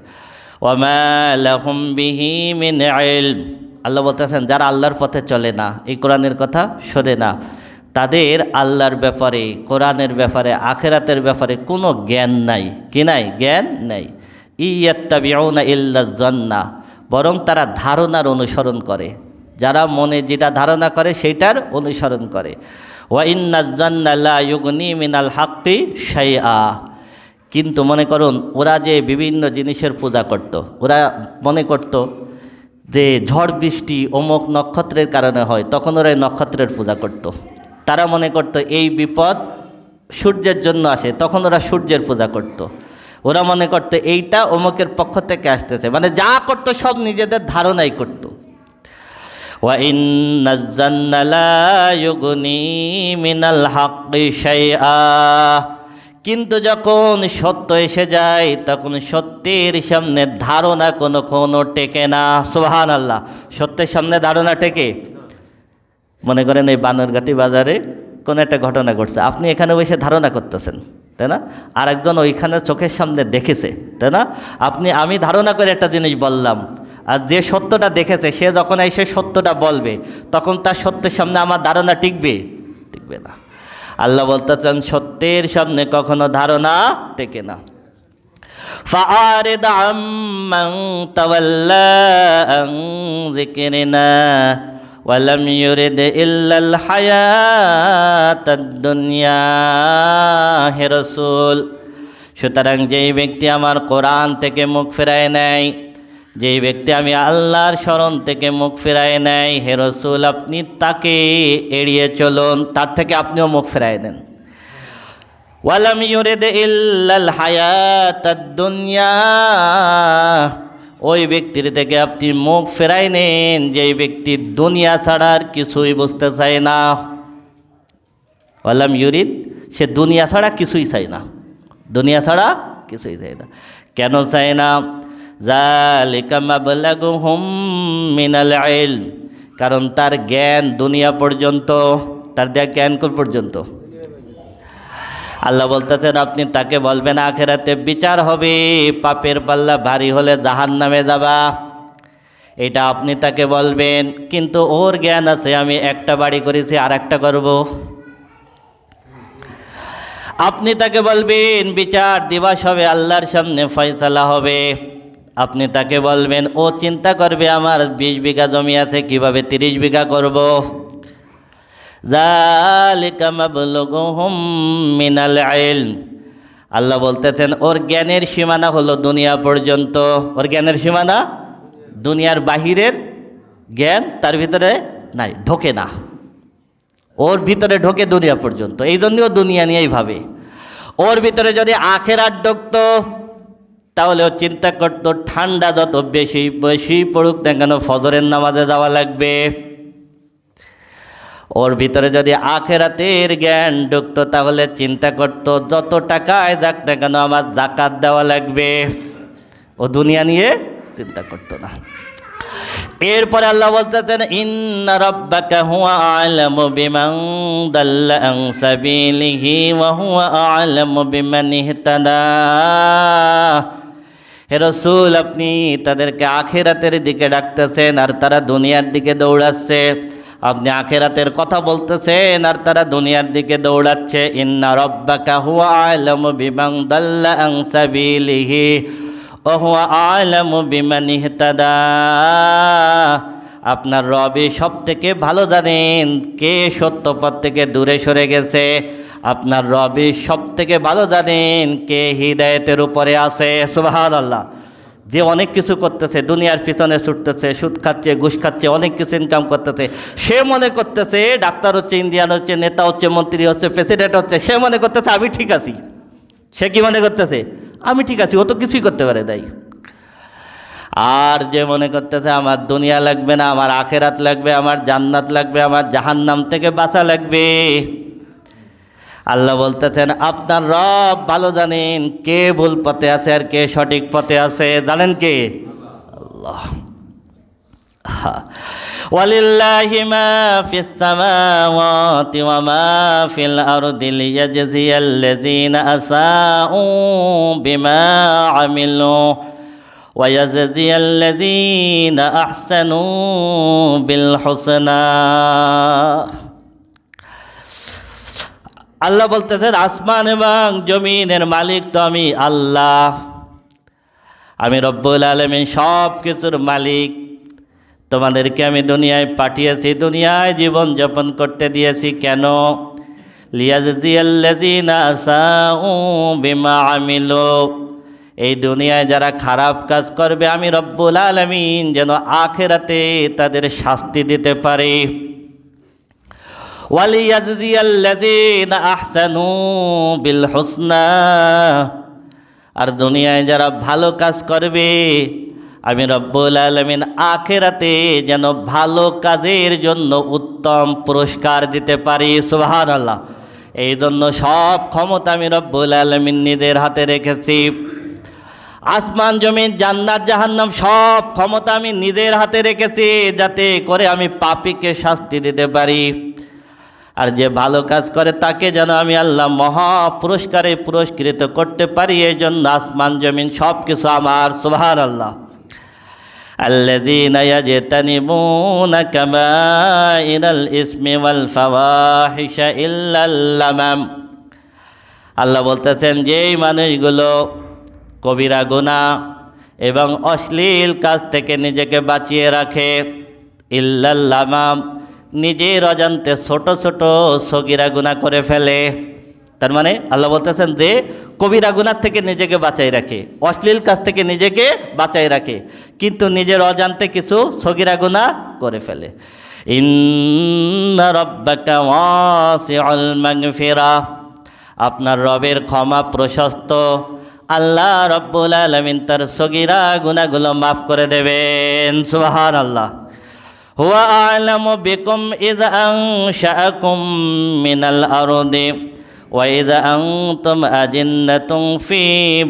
ওয়ামা লাহুম বিহি মিন ইলম। আল্লাহ বলতেছেন যারা আল্লাহর পথে চলে না, এই কোরআনের কথা শোনে না, তাদের আল্লাহর ব্যাপারে, কোরআনের ব্যাপারে, আখিরাতের ব্যাপারে কোনো জ্ঞান নাই। কি নাই? জ্ঞান নাই। ইয়াত্তাবিউনা ইল্লা যন্না, বরং তারা ধারণার অনুসরণ করে। যারা মনে যেটা ধারণা করে সেইটার অনুসরণ করে। ওয়া ইন্নাজ যন্না লা ইউগনি মিনাল হাক্কি শাইআ। কিন্তু মনে করুন ওরা যে বিভিন্ন জিনিসের পূজা করত, ওরা মনে করত যে ঝড় বৃষ্টি অমুক নক্ষত্রের কারণে হয়, তখন ওরা এই নক্ষত্রের পূজা করত। তারা মনে করত এই বিপদ সূর্যের জন্য আসে, তখন ওরা সূর্যের পূজা করত। ওরা মনে করত এইটা অমুকের পক্ষ থেকে আসতেছে, মানে যা করতো সব নিজেদের ধারণাই করত। ওয়া ইন্নাজ যন্না লা ইউগনি মিনাল হাক্কি শাইআ। কিন্তু যখন সত্য এসে যায় তখন সত্যের সামনে ধারণা কোনো টেকে না। সুবহানাল্লাহ। সত্যের সামনে ধারণা টেকে? মনে করেন এই বানরগাতি বাজারে কোনো একটা ঘটনা ঘটছে, আপনি এখানে বসে ধারণা করতেছেন, তাই না? আর একজন ওইখানে চোখের সামনে দেখেছে, তাই না? আমি ধারণা করে একটা জিনিস বললাম, আর যে সত্যটা দেখেছে সে যখন এসে সত্যটা বলবে তখন তার সত্যের সামনে আমার ধারণা টিকবে? টিকবে না। আল্লাহ বলতেছেন সত্যের সামনে কখনো ধারণা টেকে না। ফাআরিদ আম্মান তাওয়াল্লা আন যিকরিনা ওয়া লাম ইউরিদ ইল্লাল হায়াতাদ দুনিয়া। হে রাসূল, সুতরাং যেই ব্যক্তি আমার কোরআন থেকে মুখ ফেরায় নেয়, যেই ব্যক্তি আমি আল্লাহর স্মরণ থেকে মুখ ফেরায় নেয়, হে রাসূল আপনি তাকে এড়িয়ে চলুন, তার থেকে আপনিও মুখ ফেরায় নেন। ওয়ালাম ইউরিদ ইল্লাল হায়াতাদ দুনিয়া। ওই ব্যক্তির থেকে আপনি মুখ ফেরাই নেন যেই ব্যক্তি দুনিয়া ছাড়া আর কিছুই বুঝতে চায় না। ওয়ালাম ইউরিদ, সে দুনিয়া ছাড়া কিছুই চায় না, দুনিয়া ছাড়া কিছুই চায় না। কেন চায় না? যালিকা মাবলাগুহুম মিনাল ইলম, কারণ তার জ্ঞান দুনিয়া পর্যন্ত, তার দেয়া জ্ঞান কোন পর্যন্ত? আল্লাহ বলতেছেন আপনি তাকে বলবেন আখিরাতে বিচার হবে, পাপের পাল্লা ভারী হলে জাহান্নামে যাবা, এটা আপনি তাকে বলবেন। কিন্তু ওর জ্ঞান আছে আমি একটা বাড়ি করেছি আর একটা করব। আপনি তাকে বলবেন বিচার দিবস হবে, আল্লাহর সামনে ফয়সালা হবে। আপনি তাকে বলবেন, ও চিন্তা করবে আমার 20 বিঘা জমি আছে, কিভাবে 30 বিঘা করব। যালিকা মাবলুগুহুম মিনাল ইলম। আল্লাহ বলতেছেন ওর জ্ঞানের সীমানা হলো দুনিয়া পর্যন্ত। ওর জ্ঞানের সীমানা দুনিয়ার বাহিরের জ্ঞান তার ভিতরে নাই, ঢোকে না। ওর ভিতরে ঢোকে দুনিয়া পর্যন্ত, এই জন্যও দুনিয়া নিয়েই ভাবে। ওর ভিতরে যদি আখিরাত ঢুকতো তাহলে ও চিন্তা করতো ঠান্ডা যত বেশি বেশি পড়ুক না কেন ফজরের নামাজে যাওয়া লাগবে। ওর ভিতরে যদি আখিরাতের জ্ঞান ঢুকতো তাহলে চিন্তা করতো যত টাকায় যাক না কেন আমার যাকাত দেওয়া লাগবে। ও দুনিয়া নিয়ে চিন্তা করতো না। এরপরে আল্লাহ বলতেছেন ইন্না রাব্বাকা হুয়া আ'লামু বিমান দাল্লা আন সাবিলিহি ওয়া হুয়া আ'লামু বিমান ইহতাদা। হে রাসূল আপনি তাদেরকে আখিরাতের দিকে ডাকতেছেন আর তারা দুনিয়ার দিকে দৌড়াচ্ছে। আপনি আখিরাতের কথা বলতেছেন আর তারা দুনিয়ার দিকে দৌড়াচ্ছে। ইন্না রাব্বাকা হুয়া আ'লামু বিমান দাল্লা আন সাবিলিহি ওয়া হুয়া আ'লামু বিমান ইহতাদা। আপনার রবই সব থেকে ভালো জানেন কে সত্য পথ থেকে দূরে সরে গেছে। আপনার রবই সব থেকে ভালো জানেন কে হিদায়াতের উপরে আছে। সুবহানাল্লাহ। যে অনেক কিছু করতেছে, দুনিয়ার পিছনে ছুটতেছে, সুদ খাচ্ছে, ঘুষ খাচ্ছে, অনেক কিছু ইনকাম করতেছে, সে মনে করতেছে ডাক্তার হচ্ছে, ইন্ডিয়ান হচ্ছে, নেতা হচ্ছে, মন্ত্রী হচ্ছে, প্রেসিডেন্ট হচ্ছে, সে মনে করতেছে আমি ঠিক আছি। সে কি মনে করতেছে? আমি ঠিক আছি, ও তো কিছুই করতে পারে তাই। আর যে মনে করতেছে আমার দুনিয়া লাগবে না, আমার আখেরাত লাগবে, আমার জান্নাত লাগবে, আমার জাহান্নাম থেকে বাঁচা লাগবে, আল্লাহ বলতেছেন আপনার রব ভালো জানেন কে ভুল পথে আছে আর কে সঠিক পথে আছে। জানেন কে? আল্লাহ। ওয়ালিল্লাহি মা ফিস সামাওয়াতি ওয়া মা ফিল আরদি লিয়াজজিয়াল্লাযীনা আসাউ বিমা আমিলু ওয়া ইয়াজজিয়াল্লাযীনা আহসানু বিল হুসনা। আল্লাহ বলতেছেন আসমান এবং জমিনের মালিক তো আমি আল্লাহ, আমি রব্বুল আলামিন, সব কিছুর মালিক। তোমাদেরকে আমি দুনিয়ায় পাঠিয়েছি, দুনিয়ায় জীবন যাপন করতে দিয়েছি কেন? লিয়াজজিয়াল্লাযীনা আসাউ বিমা আমিলু, এই দুনিয়ায় যারা খারাপ কাজ করবে আমি রব্বুল আলামিন যেন আখিরাতে তাদের শাস্তি দিতে পারি। ওয়ালিয়াজজিয়াল্লাযীনা আহসানু বিল হুসনা, আর দুনিয়ায় যারা ভালো কাজ করবে আমি রব্বুল আলামিন আখিরাতে যেন ভালো কাজের জন্য উত্তম পুরস্কার দিতে পারি। সুবহানাল্লাহ। এই জন্য সব ক্ষমতা আমি রব্বুল আলামিন নিজের হাতে রেখেছি। আসমান জমিন জান্নাত জাহান্নাম সব ক্ষমতা আমি নিজের হাতে রেখেছি, যাতে করে আমি পাপীকে শাস্তি দিতে পারি, আর যে ভালো কাজ করে তাকে যেন আমি আল্লাহ মহা পুরস্কারে পুরস্কৃত করতে পারি। এই জন্য আসমান জমিন সব কিছু আমার। সুবহানাল্লাহ। আল্লাযীনা ইয়াজতানিবুনা কাবাইরাল ইসমি ওয়াল ফাওয়াহিশা ইল্লাল লামাম, আল্লাহ বলতেছেন যেই মানুষগুলো কবিরা গুনাহ এবং অশ্লীল কাজ থেকে নিজেকে বাঁচিয়ে রাখে, ইল্লাল লামাম, নিজের অজান্তে ছোট ছোট সগীরা গুনাহ করে ফেলে। তার মানে আল্লাহ বলতেছেন যে কবিরা গুনাহ থেকে নিজেকে বাঁচাই রাখে, অশ্লীল কাজ থেকে নিজেকে বাঁচাই রাখে, কিন্তু নিজের অজান্তে কিছু সগীরা গুনাহ করে ফেলে। ইন্না রাব্বাকা ওয়াসিউল মাগফিরাহ, আপনার রবের ক্ষমা প্রশস্ত। আল্লাহ রব্বুল আলামিন তার সগীরা গুনাহগুলো মাফ করে দেবেন। সুবহানাল্লাহ। হুয়া আ'লামু বিকুম ইয আনশাআকুম মিনাল আরদি ওয়া ইয আনতুম আজিন্নাতুম ফি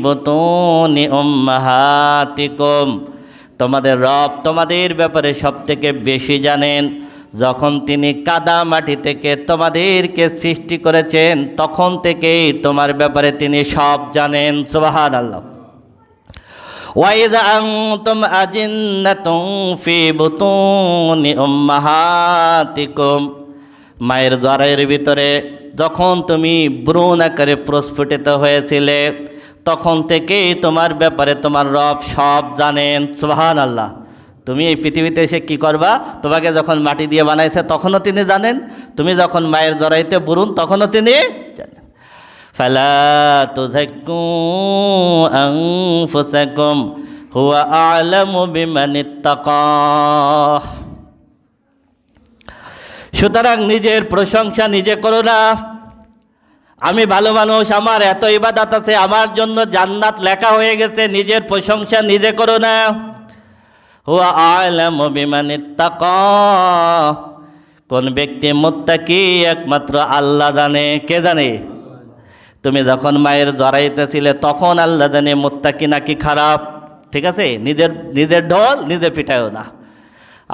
বুতুনি উম্মাহাতিকুম, তোমাদের রব তোমাদের ব্যাপারে সবথেকে বেশি জানেন। যখন তিনি কাদা মাটি থেকে তোমাদেরকে সৃষ্টি করেছেন তখন থেকেই তোমার ব্যাপারে তিনি সব জানেন। সুবহানাল্লাহ। ওয়াইযা আনতুম আজিন্নাতুম ফি বুতুনি উম্মাহাতিকুম, মায়ের জরায়ুর ভিতরে যখন তুমি ভ্রূণ আকারে প্রস্ফুটিত হয়েছিলে তখন থেকেই তোমার ব্যাপারে তোমার রব সব জানেন। সুবহানাল্লাহ। তুমি এই পৃথিবীতে এসে কি করবা, তোমাকে যখন মাটি দিয়ে বানাইছে তখনও তিনি জানেন, তুমি যখন মায়ের জরায়ুতে ভ্রূণ তখনও তিনি জানেন। ফালা তুযাক্কু আনফুসাকুম হুয়া আ'লামু বিমানিত্তাকা। সুতরাং নিজের প্রশংসা নিজে করো না। আমি ভালো মানুষ, আমার এত ইবাদত আছে, আমার জন্য জান্নাত লেখা হয়ে গেছে, নিজের প্রশংসা নিজে করো না। হুয়া আ'লামু বিমানিত্তাকা, কোন ব্যক্তি মুত্তাকি একমাত্র আল্লাহ জানে। কে জানে? তুমি যখন মায়ের জরাইতে ছিলে তখন আল্লাহ জানে মুত্তাকি নাকি খারাপ। ঠিক আছে? নিজের ঢোল নিজে পিটায়ও না।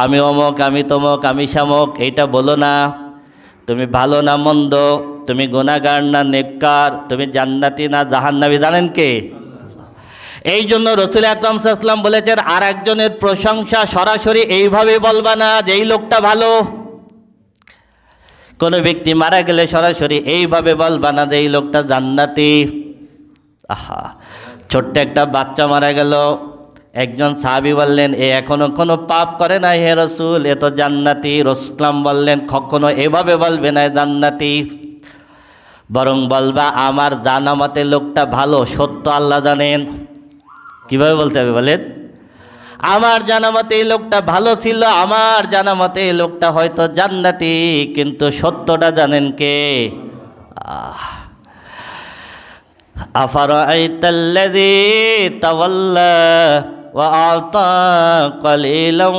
আমি অমক, আমি তমক, আমি শামক, এইটা বলো না। তুমি ভালো না মন্দ, তুমি গুনাহগার না নেককার, তুমি জান্নাতি না জাহান্নামী, জানেন কে? এই জন্য রাসূল আকরাম সাল্লাল্লাহু আলাইহি ওয়াসাল্লাম বলেছেন আর একজনের প্রশংসা সরাসরি এইভাবে বলবা না যে এই লোকটা ভালো। কোনো ব্যক্তি মারা গেলে সরাসরি এইভাবে বলবা না যে এই লোকটা জান্নাতি। আহা, ছোট্ট একটা বাচ্চা মারা গেল, একজন সাহাবী বললেন এ এখনো কোনো পাপ করে না হে রাসূল, এ তো জান্নাতি। রাসূল বললেন কখনো এভাবে বলবে না জান্নাতি, বরং বলবা আমার জানা মতে লোকটা ভালো, সত্য আল্লাহ জানেন। কিভাবে বলতে হবে বলেন? আমার জানা মতে এই লোকটা ভালো ছিল, আমার জানা মতে এই লোকটা হয়তো জান্নাতি, কিন্তু সত্যটা জানেন কে? আফারাআইতাল্লাযী তাওয়াল্লা ওয়া আ'তা ক্বালিলান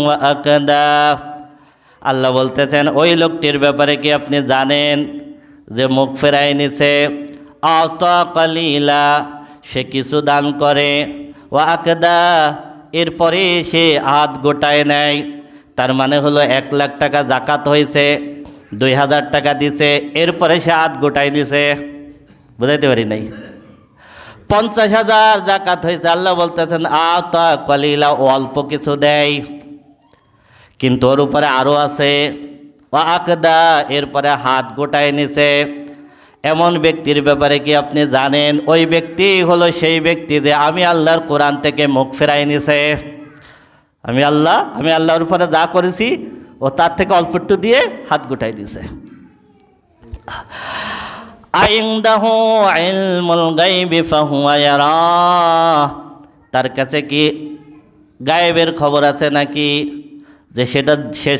ওয়া আকদা। আল্লাহ বলতেছেন ওই লোকটির ব্যাপারে কি আপনি জানেন যে মুখ ফেরায় নিছে? আ'তা ক্বালিলা, সে কিছু দান করে, ওয়া আকদা, এরপরে সে হাত গোটায় নেয়। তার মানে হলো 1 লাখ টাকা জাকাত হয়েছে, 2000 টাকা দিছে, এরপরে সে হাত গোটায় দিছে। বুঝাইতে পারি নাই? 50,000 জাকাত হয়েছে, আল্লাহ বলতেছেন আ'তা ক্বালিলা, ও অল্প কিছু দেয়, কিন্তু ওর উপরে আরও আছে। ওয়া আকদা, এরপরে হাত গোটায় নিছে। এমন ব্যক্তির ব্যাপারে কি আপনি জানেন? ওই ব্যক্তি হলো সেই ব্যক্তি যে আমি আল্লাহর কোরআন থেকে মুখ ফেরাই নিছে। আমি আল্লাহর উপরে যা করেছি ও তার থেকে অল্প একটু দিয়ে হাত গোটাই দিছে। আইনদাহু ইলমুল গায়বি ফাহুয়া ইয়ারা, তার কাছে কি গায়েবের খবর আছে নাকি যে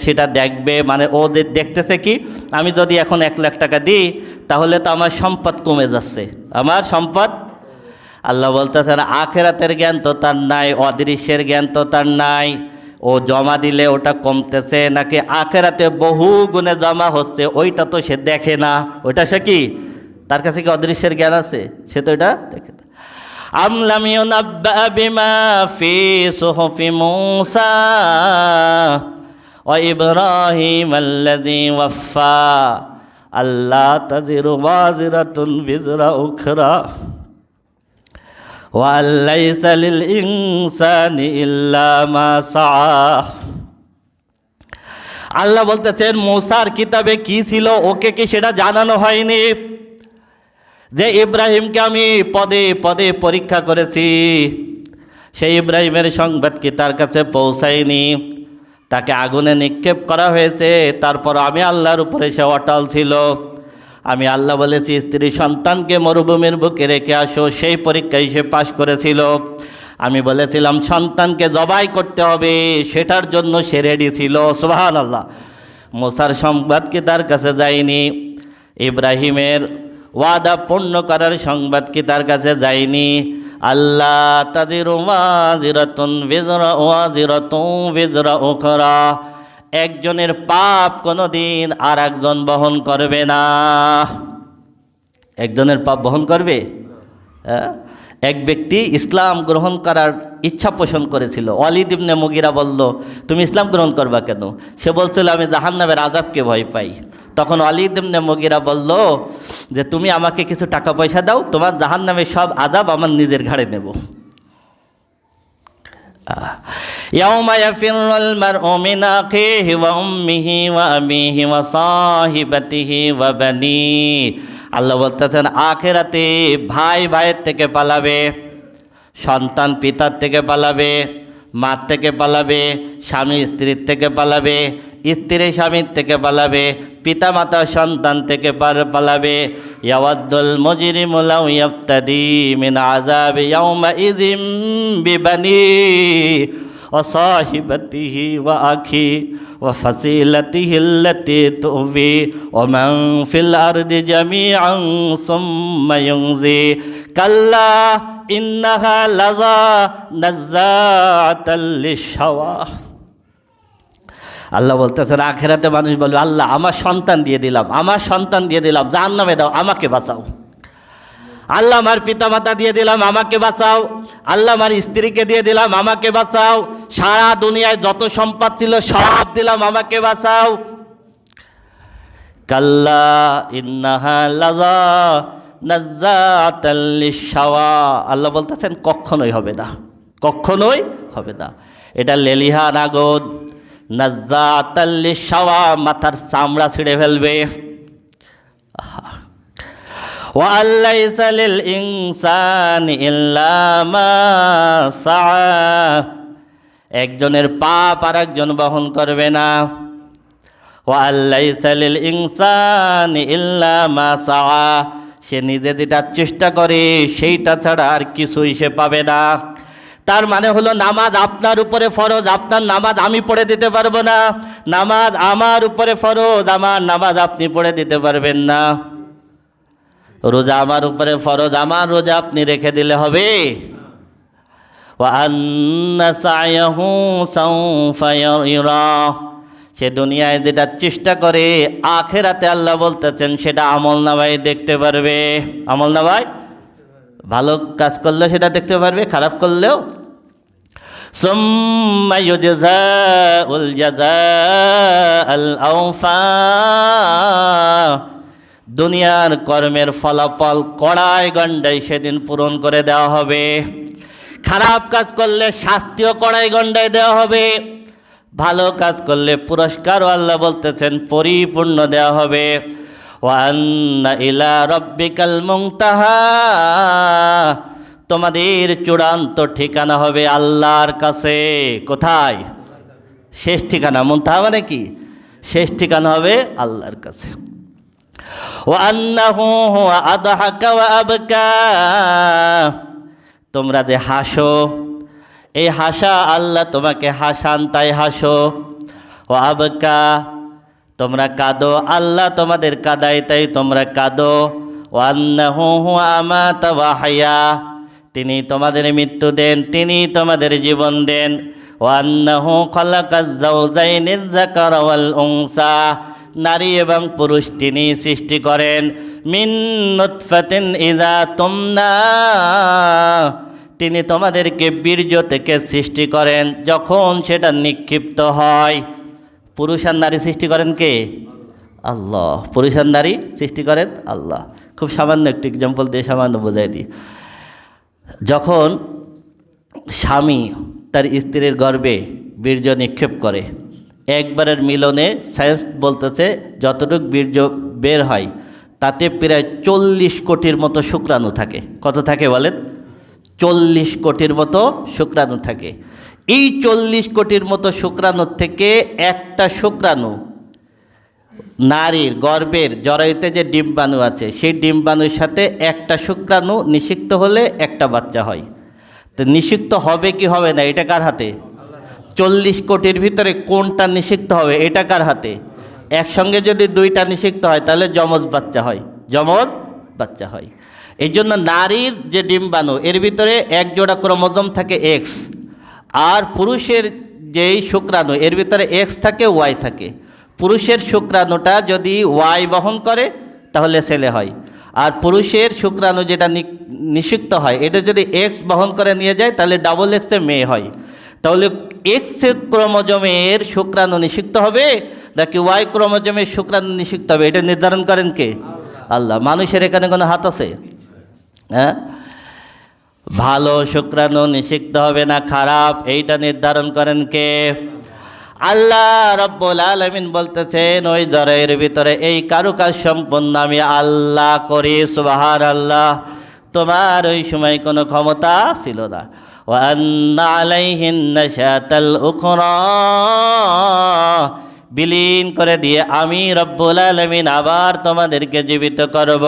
সেটা দেখবে? মানে ও দেখতেছে কি, আমি যদি এখন 1 লাখ টাকা দিই তাহলে তো আমার সম্পদ কমে যাচ্ছে, আমার সম্পদ। আল্লাহ বলতেছেন আখেরাতের জ্ঞান তো তার নাই, অদৃশ্যের জ্ঞান তো তার নাই। ও জমা দিলে ওটা কমতেছে নাকি আখেরাতে বহু গুণে জমা হচ্ছে, ওইটা তো সে দেখে না। ওইটা সে কি, তার কাছে কি অদৃশ্যের জ্ঞান আছে? সে তো এটা দেখে না। আম লাম ইউনাব্বা বিমা ফি সুহুফি মূসা ওয়া ইব্রাহিম আল্লাযী ওয়াফা আল্লা তাজিরু ওয়াজিরাতুন বিজরা উখরা ওয়া লাইসা লিল ইনসানি ইল্লা মা সাআ। আল্লাহ বলতেছেন মূসার কিতাবে কি ছিল ওকে কি সেটা জানানো হয়নি? যে ইব্রাহিমকে আমি পদে পদে পরীক্ষা করেছি, সেই ইব্রাহিমের সংবাদ কি তার কাছে পৌঁছায়নি? তাকে আগুনে নিক্ষেপ করা হয়েছে, তারপর আমি আল্লাহর উপরে সে অটল ছিল। আমি আল্লাহ বলেছি স্ত্রী সন্তানকে মরুভূমির বুকে রেখে আসো, সেই পরীক্ষায় সে পাশ করেছিল। আমি বলেছিলাম সন্তানকে জবাই করতে হবে, সেটার জন্য সে রেডি ছিল। সুবহানাল্লাহ। মূসার সংবাদ কি তার কাছে যায়নি? ইব্রাহিমের ওয়াদা পূর্ণ করার সংবাদ কি তার কাছে যায়নি? আল্লাহ তাজিরু ওয়াজিরাতুন বিজরা উখরা, একজনের পাপ কোনোদিন আর একজন বহন করবে না। একজনের পাপ বহন করবে? এক ব্যক্তি ইসলাম গ্রহণ করার ইচ্ছা পোষণ করেছিল। ওয়ালিদ ইবনে মুগিরা বলল তুমি ইসলাম গ্রহণ করবা কেন? সে বলছিল আমি জাহান্নামের আযাবকে ভয় পাই। তখন ওয়ালিদ ইবনে মুগিরা বলল যে তুমি আমাকে কিছু টাকা পয়সা দাও, তোমার জাহান্নামের সব আযাব আমার নিজের ঘাড়ে নেব। ইয়াউমা ইয়াফিরুল মারউ মিন আখিহি ওয়া উম্মিহি ওয়া আবিহি ওয়া সাহিবাতিহি ওয়া বানিহি। আল্লাহ বলতেছেন আখিরাতে ভাই ভাইয়ের থেকে পালাবে, সন্তান পিতার থেকে পালাবে, মার থেকে পালাবে, স্বামী স্ত্রীর থেকে পালাবে, স্ত্রী স্বামীর থেকে পালাবে, পিতা মাতা সন্তান থেকে পালাবে। ইয়াওয়াদ্দুল মুজরিমু লাউ ইয়াফতাদি মিন আযাবি ইয়াউমাইযিম বিবানিহি ওয়া সাহিবাতিহি ওয়া আখি ওয়া ফাসিলাতিহি আল্লাতী তুবি ওয়া মান ফিল আরদি জামিআন সুম্মা ইউনজি কাল্লা ইন্নাহা লাযা নাযাআতাল লিশাওয়া। আল্লাহ বলতেছেন আখিরাতে মানুষ বলবে আল্লাহ আমার সন্তান দিয়ে দিলাম, আমার সন্তান দিয়ে দিলাম, জাহান্নামে দাও, আমাকে বাঁচাও। আল্লাহ আমার পিতামাতা দিয়ে দিলাম, আমাকে বাঁচাও। আল্লাহ আমার স্ত্রীকে দিয়ে দিলাম, আমাকে বাঁচাও। সারা দুনিয়ায় যত সম্পদ ছিল সব দিলাম, আমাকে বাঁচাও। কাল্লা ইন্নাহা লাযা নাযাআতাল লিশাওয়া। আল্লাহ বলতেছেন কখনোই হবে না, কখনোই হবে না। এটা লেলিহান আগুন, নাযাআতাল লিশাওয়া, মাথার চামড়া ছিঁড়ে ফেলবে। ওয়া আল্লাইসা লিল ইনসানি ইল্লা মা সাআ, একজনের পাপ আর একজন বহন করবে না। ওয়া আল্লাইসা লিল ইনসানি ইল্লা মা সাআ, সে নিজে যেটা চেষ্টা করে সেইটা ছাড়া আর কিছুই সে পাবে না। তার মানে হলো নামাজ আপনার উপরে ফরজ, আপনার নামাজ আমি পড়ে দিতে পারবো না। নামাজ আমার উপরে ফরজ, আমার নামাজ আপনি পড়ে দিতে পারবেন না। রোজা আমার উপরে ফরজ, আমার রোজা আপনি রেখে দিলে হবে? ওয়া আন্না সায়াহু সাউফা ইউরা, সে দুনিয়ায় যেটা চেষ্টা করে আখেরাতে আল্লাহ বলতেছেন সেটা আমলনামায় দেখতে পারবে। আমলনামায় ভালো কাজ করলে সেটা দেখতে পারবে, খারাপ করলেও। সুম্মা ইউজজাউল জাযাআল আওফা, দুনিয়ার কর্মের ফলাফল কড়াই গণ্ডায় সেদিন পূরণ করে দেওয়া হবে। খারাপ কাজ করলে শাস্তিও কড়াই গণ্ডায় দেওয়া হবে, ভালো কাজ করলে পুরস্কারও আল্লাহ বলতেছেন পরিপূর্ণ দেওয়া হবে। ওয়া আন্না ইলা রাব্বিকাল মুনতাহা, তোমাদের চূড়ান্ত ঠিকানা হবে আল্লাহর কাছে। কোথায়? শেষ ঠিকানা। মুনতাহা মানে কি? শেষ ঠিকানা হবে আল্লাহর কাছে। ওয়া আন্নাহু হুয়া আদহাকা ওয়া আবকা, তোমরা যে হাসো, এই হাসা আল্লাহ তোমাকে হাসান তাই হাসো। ও আবকা, তোমরা কাঁদো, আল্লাহ তোমাদের কাঁদায় তাই তোমরা কাঁদো। ও আন্নাহু হুয়া আমাতা ওয়া হায়া, তিনি তোমাদের মৃত্যু দেন, তিনি তোমাদের জীবন দেন। ও আন্নাহু খালাকাজ যাওজাইনিজ যাকারা ওয়াল উনসা, নারী এবং পুরুষ তিনি সৃষ্টি করেন। মিন নুতফাতিন ইযা তুমনা, তিনি তোমাদেরকে বীর্য থেকে সৃষ্টি করেন যখন সেটা নিক্ষিপ্ত হয়। পুরুষ আর নারী সৃষ্টি করেন কে? আল্লাহ। পুরুষ আর নারী সৃষ্টি করেন আল্লাহ। খুব সামান্য একটু এক্সাম্পল দিয়ে সামান্য বোঝাই দিই। যখন স্বামী তার স্ত্রীর গর্ভে বীর্য নিক্ষেপ করে, একবারের মিলনে সায়েন্স বলতেছে যতটুকু বীর্য বের হয় তাতে প্রায় 40 কোটির মতো শুক্রাণু থাকে। কত থাকে বলেন? 40 কোটির মতো শুক্রাণু থাকে। এই 40 কোটির মতো শুক্রাণুর থেকে একটা শুক্রাণু নারীর গর্ভের জরায়ুতে যে ডিম্বাণু আছে সেই ডিম্বাণুর সাথে একটা শুক্রাণু নিষিক্ত হলে একটা বাচ্চা হয়। তো নিষিক্ত হবে কি হবে না এটা কার হাতে? 40 কোটির ভিতরে কোনটা নিষিক্ত হবে এটা কার হাতে? একসঙ্গে যদি দুইটা নিষিক্ত হয় তাহলে যমজ বাচ্চা হয়, যমজ বাচ্চা হয়। এই জন্য নারীর যে ডিম্বাণু এর ভিতরে এক জোড়া ক্রোমোজোম থাকে এক্স, আর পুরুষের যেই শুক্রাণু এর ভিতরে এক্স থাকে ওয়াই থাকে। পুরুষের শুক্রাণুটা যদি ওয়াই বহন করে তাহলে ছেলে হয়, আর পুরুষের শুক্রাণু যেটা নিষিক্ত হয় এটা যদি এক্স বহন করে নিয়ে যায় তাহলে ডাবল এক্সের মেয়ে হয়। তাহলে এক্স ক্রোমোজোমের শুক্রাণু নিষিক্ত হবে নাকি ওয়াই ক্রোমোজোমের শুক্রাণু নিষিক্ত হবে এটা নির্ধারণ করেন কে? আল্লাহ। মানুষের এখানে কোনো হাত আছে? হ্যাঁ, ভালো শুক্রাণু নিষিক্ত হবে না খারাপ এইটা নির্ধারণ করেন কে? আল্লাহ রব্বুল আলামিন বলতেছেন ওই জরায়ুর ভিতরে এই কারুকাজ সম্পন্ন আমি আল্লাহ করি। সুবহানাল্লাহ। তোমার ওই সময় কোনো ক্ষমতা ছিল না। ওয়া আন্না আলাইহিন নাশাতাল উখরা, বিলীন করে দিয়ে আমি রব্বুল আলামিন আবার তোমাদেরকে জীবিত করব।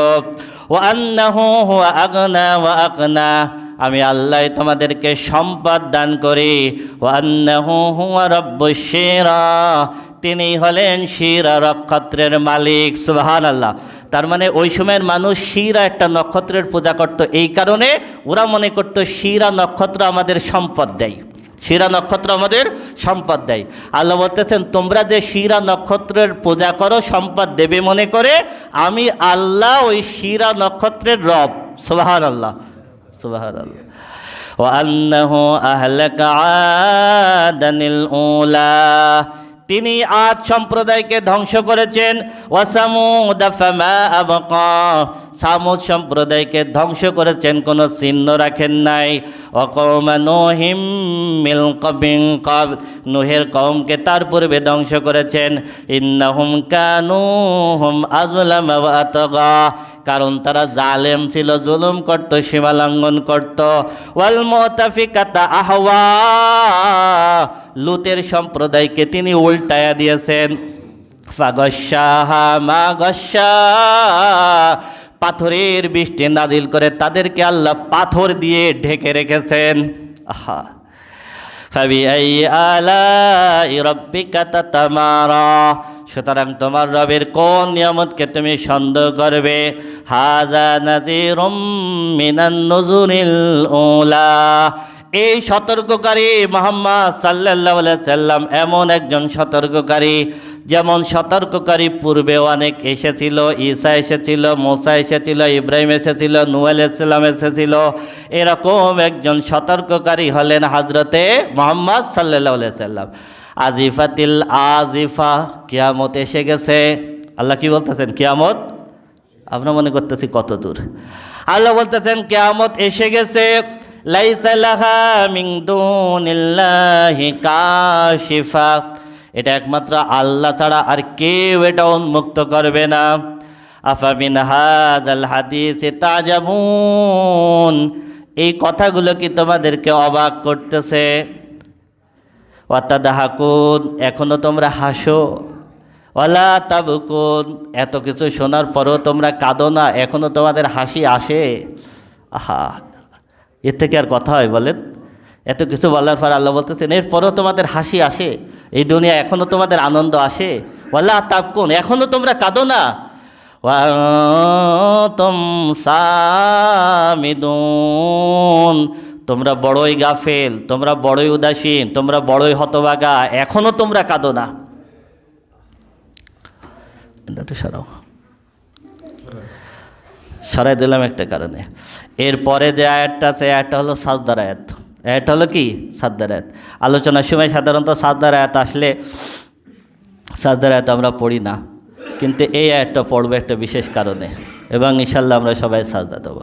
ওয়া আন্নাহু হুয়া আগনা ওয়া আকনা, আমি আল্লাহ তোমাদেরকে সম্পদ দান করি। ওয়া আন্নাহু হুয়া রাব্বুশ শিরা, তিনি হলেন শিরা নক্ষত্রের মালিক। সুবহানাল্লাহ। তার মানে ওই সময়ের মানুষ শিরা একটা নক্ষত্রের পূজা করত, এই কারণে ওরা মনে করত শিরা নক্ষত্র আমাদের সম্পদ দেয়, শিরা নক্ষত্র আমাদের সম্পদ দেয়। আল্লাহ বলতেছেন তোমরা যে শিরা নক্ষত্রের পূজা করো সম্পদ দেবে মনে করে, আমি আল্লাহ ওই শিরা নক্ষত্রের রব। সুবহানাল্লাহ, সুবহানাল্লাহ। ওয়া আন্নাহু আহলাকা আদানিল উলা, তিনি আদ সম্প্রদায়কে ধ্বংস করেছেন। ওয়া সামুদ ফামা আবকা, সামুদ সম্প্রদায়কে ধ্বংস করেছেন, কোনো চিহ্ন রাখেন নাই। ওয়া কওমা নূহিম মিন ক্বাবল, নূহের কওমকে তার পূর্বে ধ্বংস করেছেন। ইন্নাহুম কানু হুম আযলামা ওয়া আতগা, কারণ তারা জালেম ছিল, জুলুম করত, সীমা লঙ্ঘন করত। ওয়াল মুতাফিকাতা আহওয়া, লুতের সম্প্রদায়কে তিনি উল্টায়া দিয়েছেন। ফাগাশাহা মা গাশা, পাথরের বৃষ্টি নাজিল করে তাদেরকে আল্লাহ পাথর দিয়ে ঢেকে রেখেছেন। আহা, ফাবিআইয়ি আলাই রাব্বিকা তাতামারা, সুতরাং তোমার রবের কোন নিয়ামতকে তুমি সন্দেহ করবে। হাযা নাযীরুম মিনান নুযুরিল উলা, এই সতর্ককারী মুহাম্মদ সাল্লাল্লাহু আলাইহি সাল্লাম এমন একজন সতর্ককারী, যেমন সতর্ককারী পূর্বে অনেক এসেছিল। ঈসা এসেছিল, মুসা এসেছিল, ইব্রাহিম এসেছিল, নূহ আলাইহিস সালাম এসেছিল। এরকম একজন সতর্ককারী হলেন হযরতে মুহাম্মদ সাল্লাল্লাহু আলাইহি সাল্লাম। আজিফাতিল আজিফা, কিয়ামত এসে গেছে। আল্লাহ কি বলতেছেন? কিয়ামত। আমরা মনে করতেছি কত দূর। আল্লাহ বলতেছেন কিয়ামত এসে গেছে। লাইসা লাহা মিন দুনিল্লাহি কাশিফা, এটা একমাত্র আল্লাহ ছাড়া আর কেউ এটা উন্মুক্ত করবে না। আফা মিন হাযাল হাদিসি তাজাবুন, এই কথাগুলো কি তোমাদেরকে অবাক করতেছে? ওয়া তাদহাকুন, এখনো তোমরা হাসো। ওয়ালা তাবকুন, এত কিছু শোনার পরও তোমরা কাঁদো না, এখনো তোমাদের হাসি আসে। আহা, এর থেকে আর কথা হয় বলেন? এত কিছু বলার পর আল্লাহ বলতেছেন এরপরও তোমাদের হাসি আসে, এই দুনিয়া এখনও তোমাদের আনন্দ আসে। ওয়ালা তাবকুন, এখনও তোমরা কাঁদো না। ওয়া আনতুম সামিদুন, তোমরা বড়ই গাফেল, তোমরা বড়ই উদাসীন, তোমরা বড়ই হতভাগা, এখনও তোমরা কাঁদো না। এটা সরাও, সরাই দিলাম একটা কারণে। এরপরে যে আয়াতটা আছে, আয়াতটা হলো সাজদার আয়াত। আয়াতটা হলো কি? সাজদার আয়াত। আলোচনার সময় সাধারণত সাজদার আয়াত আসলে সাজদার আয়াত আমরা পড়ি না, কিন্তু এই আয়াতটা পড়বো একটা বিশেষ কারণে, এবং ইনশাল্লাহ আমরা সবাই সাজদা দেবো।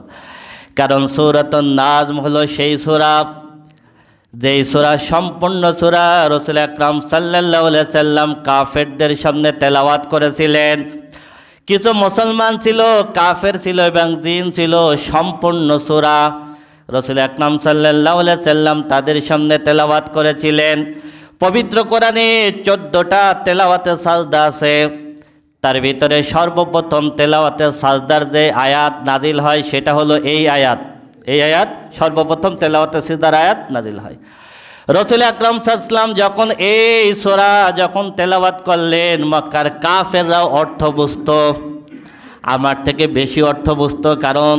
কারণ সূরাতুন নাজম হলো সেই সূরা, যেই সূরা সম্পূর্ণ সূরা রাসূল আকরাম সাল্লাল্লাহু আলাইহি সাল্লাম কাফেরদের সামনে তেলাওয়াত করেছিলেন। কিছু মুসলমান ছিল, কাফের ছিল এবং জিন ছিল। সম্পূর্ণ সূরা রাসূল আকরাম সাল্লাল্লাহু আলাইহি সাল্লাম তাদের সামনে তেলাওয়াত করেছিলেন। পবিত্র কোরআনে 14টা তেলাওয়াতে সাজদা আছে। তার ভিতরে সর্বপ্রথম তেলাওয়াতে সাজদার যে আয়াত নাজিল হয় সেটা হলো এই আয়াত। এই আয়াত সর্বপ্রথম তেলাওয়াতে সিজদার আয়াত নাজিল হয়। রাসূল আকরাম সাল্লাল্লাহু আলাইহি ওয়াসাল্লাম যখন এই সূরা যখন তেলাওয়াত করলেন, মক্কার কাফেররাও অর্থ বুঝতো, আমার থেকে বেশি অর্থ বুঝতো, কারণ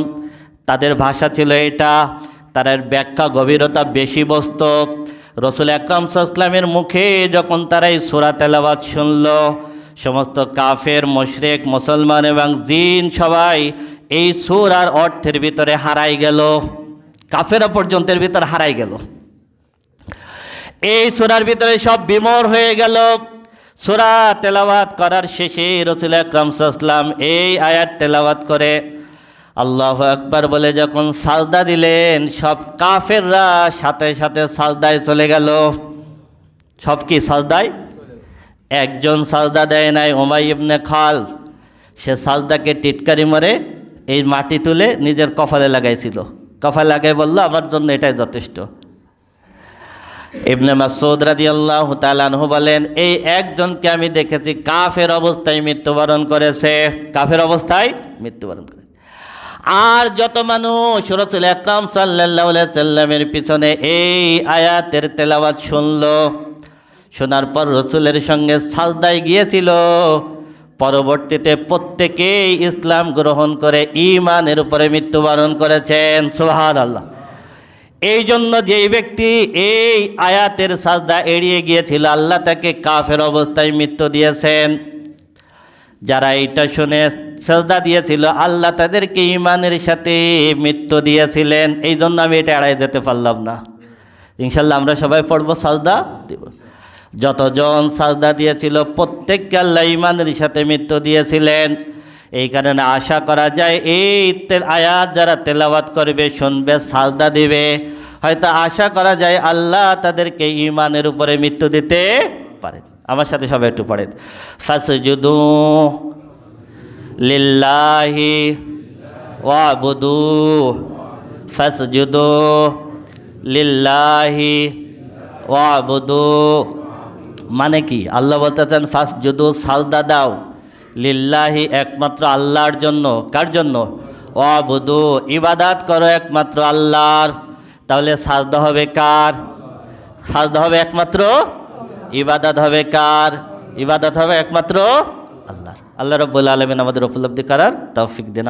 তাদের ভাষা ছিল এটা, তাদের ব্যাখ্যা গভীরতা বেশি বুঝতো। রাসূল আকরাম সাল্লাল্লাহু আলাইহি ওয়াসাল্লামের মুখে যখন তারা এই সূরা তেলাওয়াত শুনল, সমস্ত কাফের, মুশরিক, মুসলমান এবং জিন সবাই এই সূরার অর্থের ভিতরে হারাই গেল। কাফেররা পর্যন্ত এর ভিতরে হারাই গেল। এই সূরার ভিতরে সব বিমর হয়ে গেল। সূরা তেলাওয়াত করার শেষে রাসূল আকরাম সাল্লাল্লাহু আলাইহি ওয়াসাল্লাম এই আয়াত তেলাওয়াত করে আল্লাহু আকবার বলে যখন সাজদা দিলেন, সব কাফেররা সাথে সাথে সাজদায় চলে গেল। সব কি সাজদায়? একজন সাজদা দেয় নাই, উমাইয়া ইবনে খালদ, সে সাজদাকে টিটকারি মারে এই মাটি তুলে নিজের কপালে লাগাইছিল। কপালে লাগাই বলল আমার জন্য এটাই যথেষ্ট। ইবনে মাসউদ রাদিয়াল্লাহু তাআলা আনহু বলেন, এই একজনকে আমি দেখেছি কাফের অবস্থায় মৃত্যুবরণ করেছে, কাফের অবস্থায় মৃত্যুবরণ করেছে। আর যত মানুষ রাসূল আকরাম সাল্লাল্লাহু আলাইহি সাল্লামের পিছনে এই আয়াতের তেলাওয়াত শুনলো, শোনার পর রসুলের সঙ্গে সাজদায় গিয়েছিল, পরবর্তীতে প্রত্যেকেই ইসলাম গ্রহণ করে ঈমানের উপরে মৃত্যুবরণ করেছেন। সুবহানাল্লাহ। এই জন্য যেই ব্যক্তি এই আয়াতের সাজদা এড়িয়ে গিয়েছিল, আল্লাহ তাকে কাফের অবস্থায় মৃত্যু দিয়েছেন। যারা এইটা শুনে সাজদা দিয়েছিল, আল্লাহ তাদেরকে ঈমানের সাথে মৃত্যু দিয়েছিলেন। এই জন্য আমি এটা এড়াই যেতে পারলাম না। ইনশাল্লাহ আমরা সবাই পড়বো, সাজদা দিব। যতজন সাজদা দিয়েছিল প্রত্যেককে আল্লাহ ঈমানের সাথে মৃত্যু দিয়েছিলেন। এই কারণে আশা করা যায় এই আয়াত যারা তেলাওয়াত করবে, শুনবে, সাজদা দিবে, হয়তো আশা করা যায় আল্লাহ তাদেরকে ঈমানের উপরে মৃত্যু দিতে পারেন। আমার সাথে সবাই একটু পড়েন, ফাসজুদু লিল্লাহি ওয়াবুদু, ফাসজুদু লিল্লাহি ওয়াবুদু। মানে কি? আল্লাহ বলতেছেন ফাসজুদু, সাজদা দাও, লিল্লাহি, একমাত্র আল্লাহর জন্য। কার জন্য? ওয়াবুদু, ইবাদত করো একমাত্র আল্লাহর। তাহলে সাজদা হবে কার? সাজদা হবে একমাত্র, ইবাদত হবে কার? ইবাদত হবে একমাত্র আল্লাহর। আল্লাহ রাব্বুল আলামিন আমাদের উপলব্ধি করার তৌফিক দেন।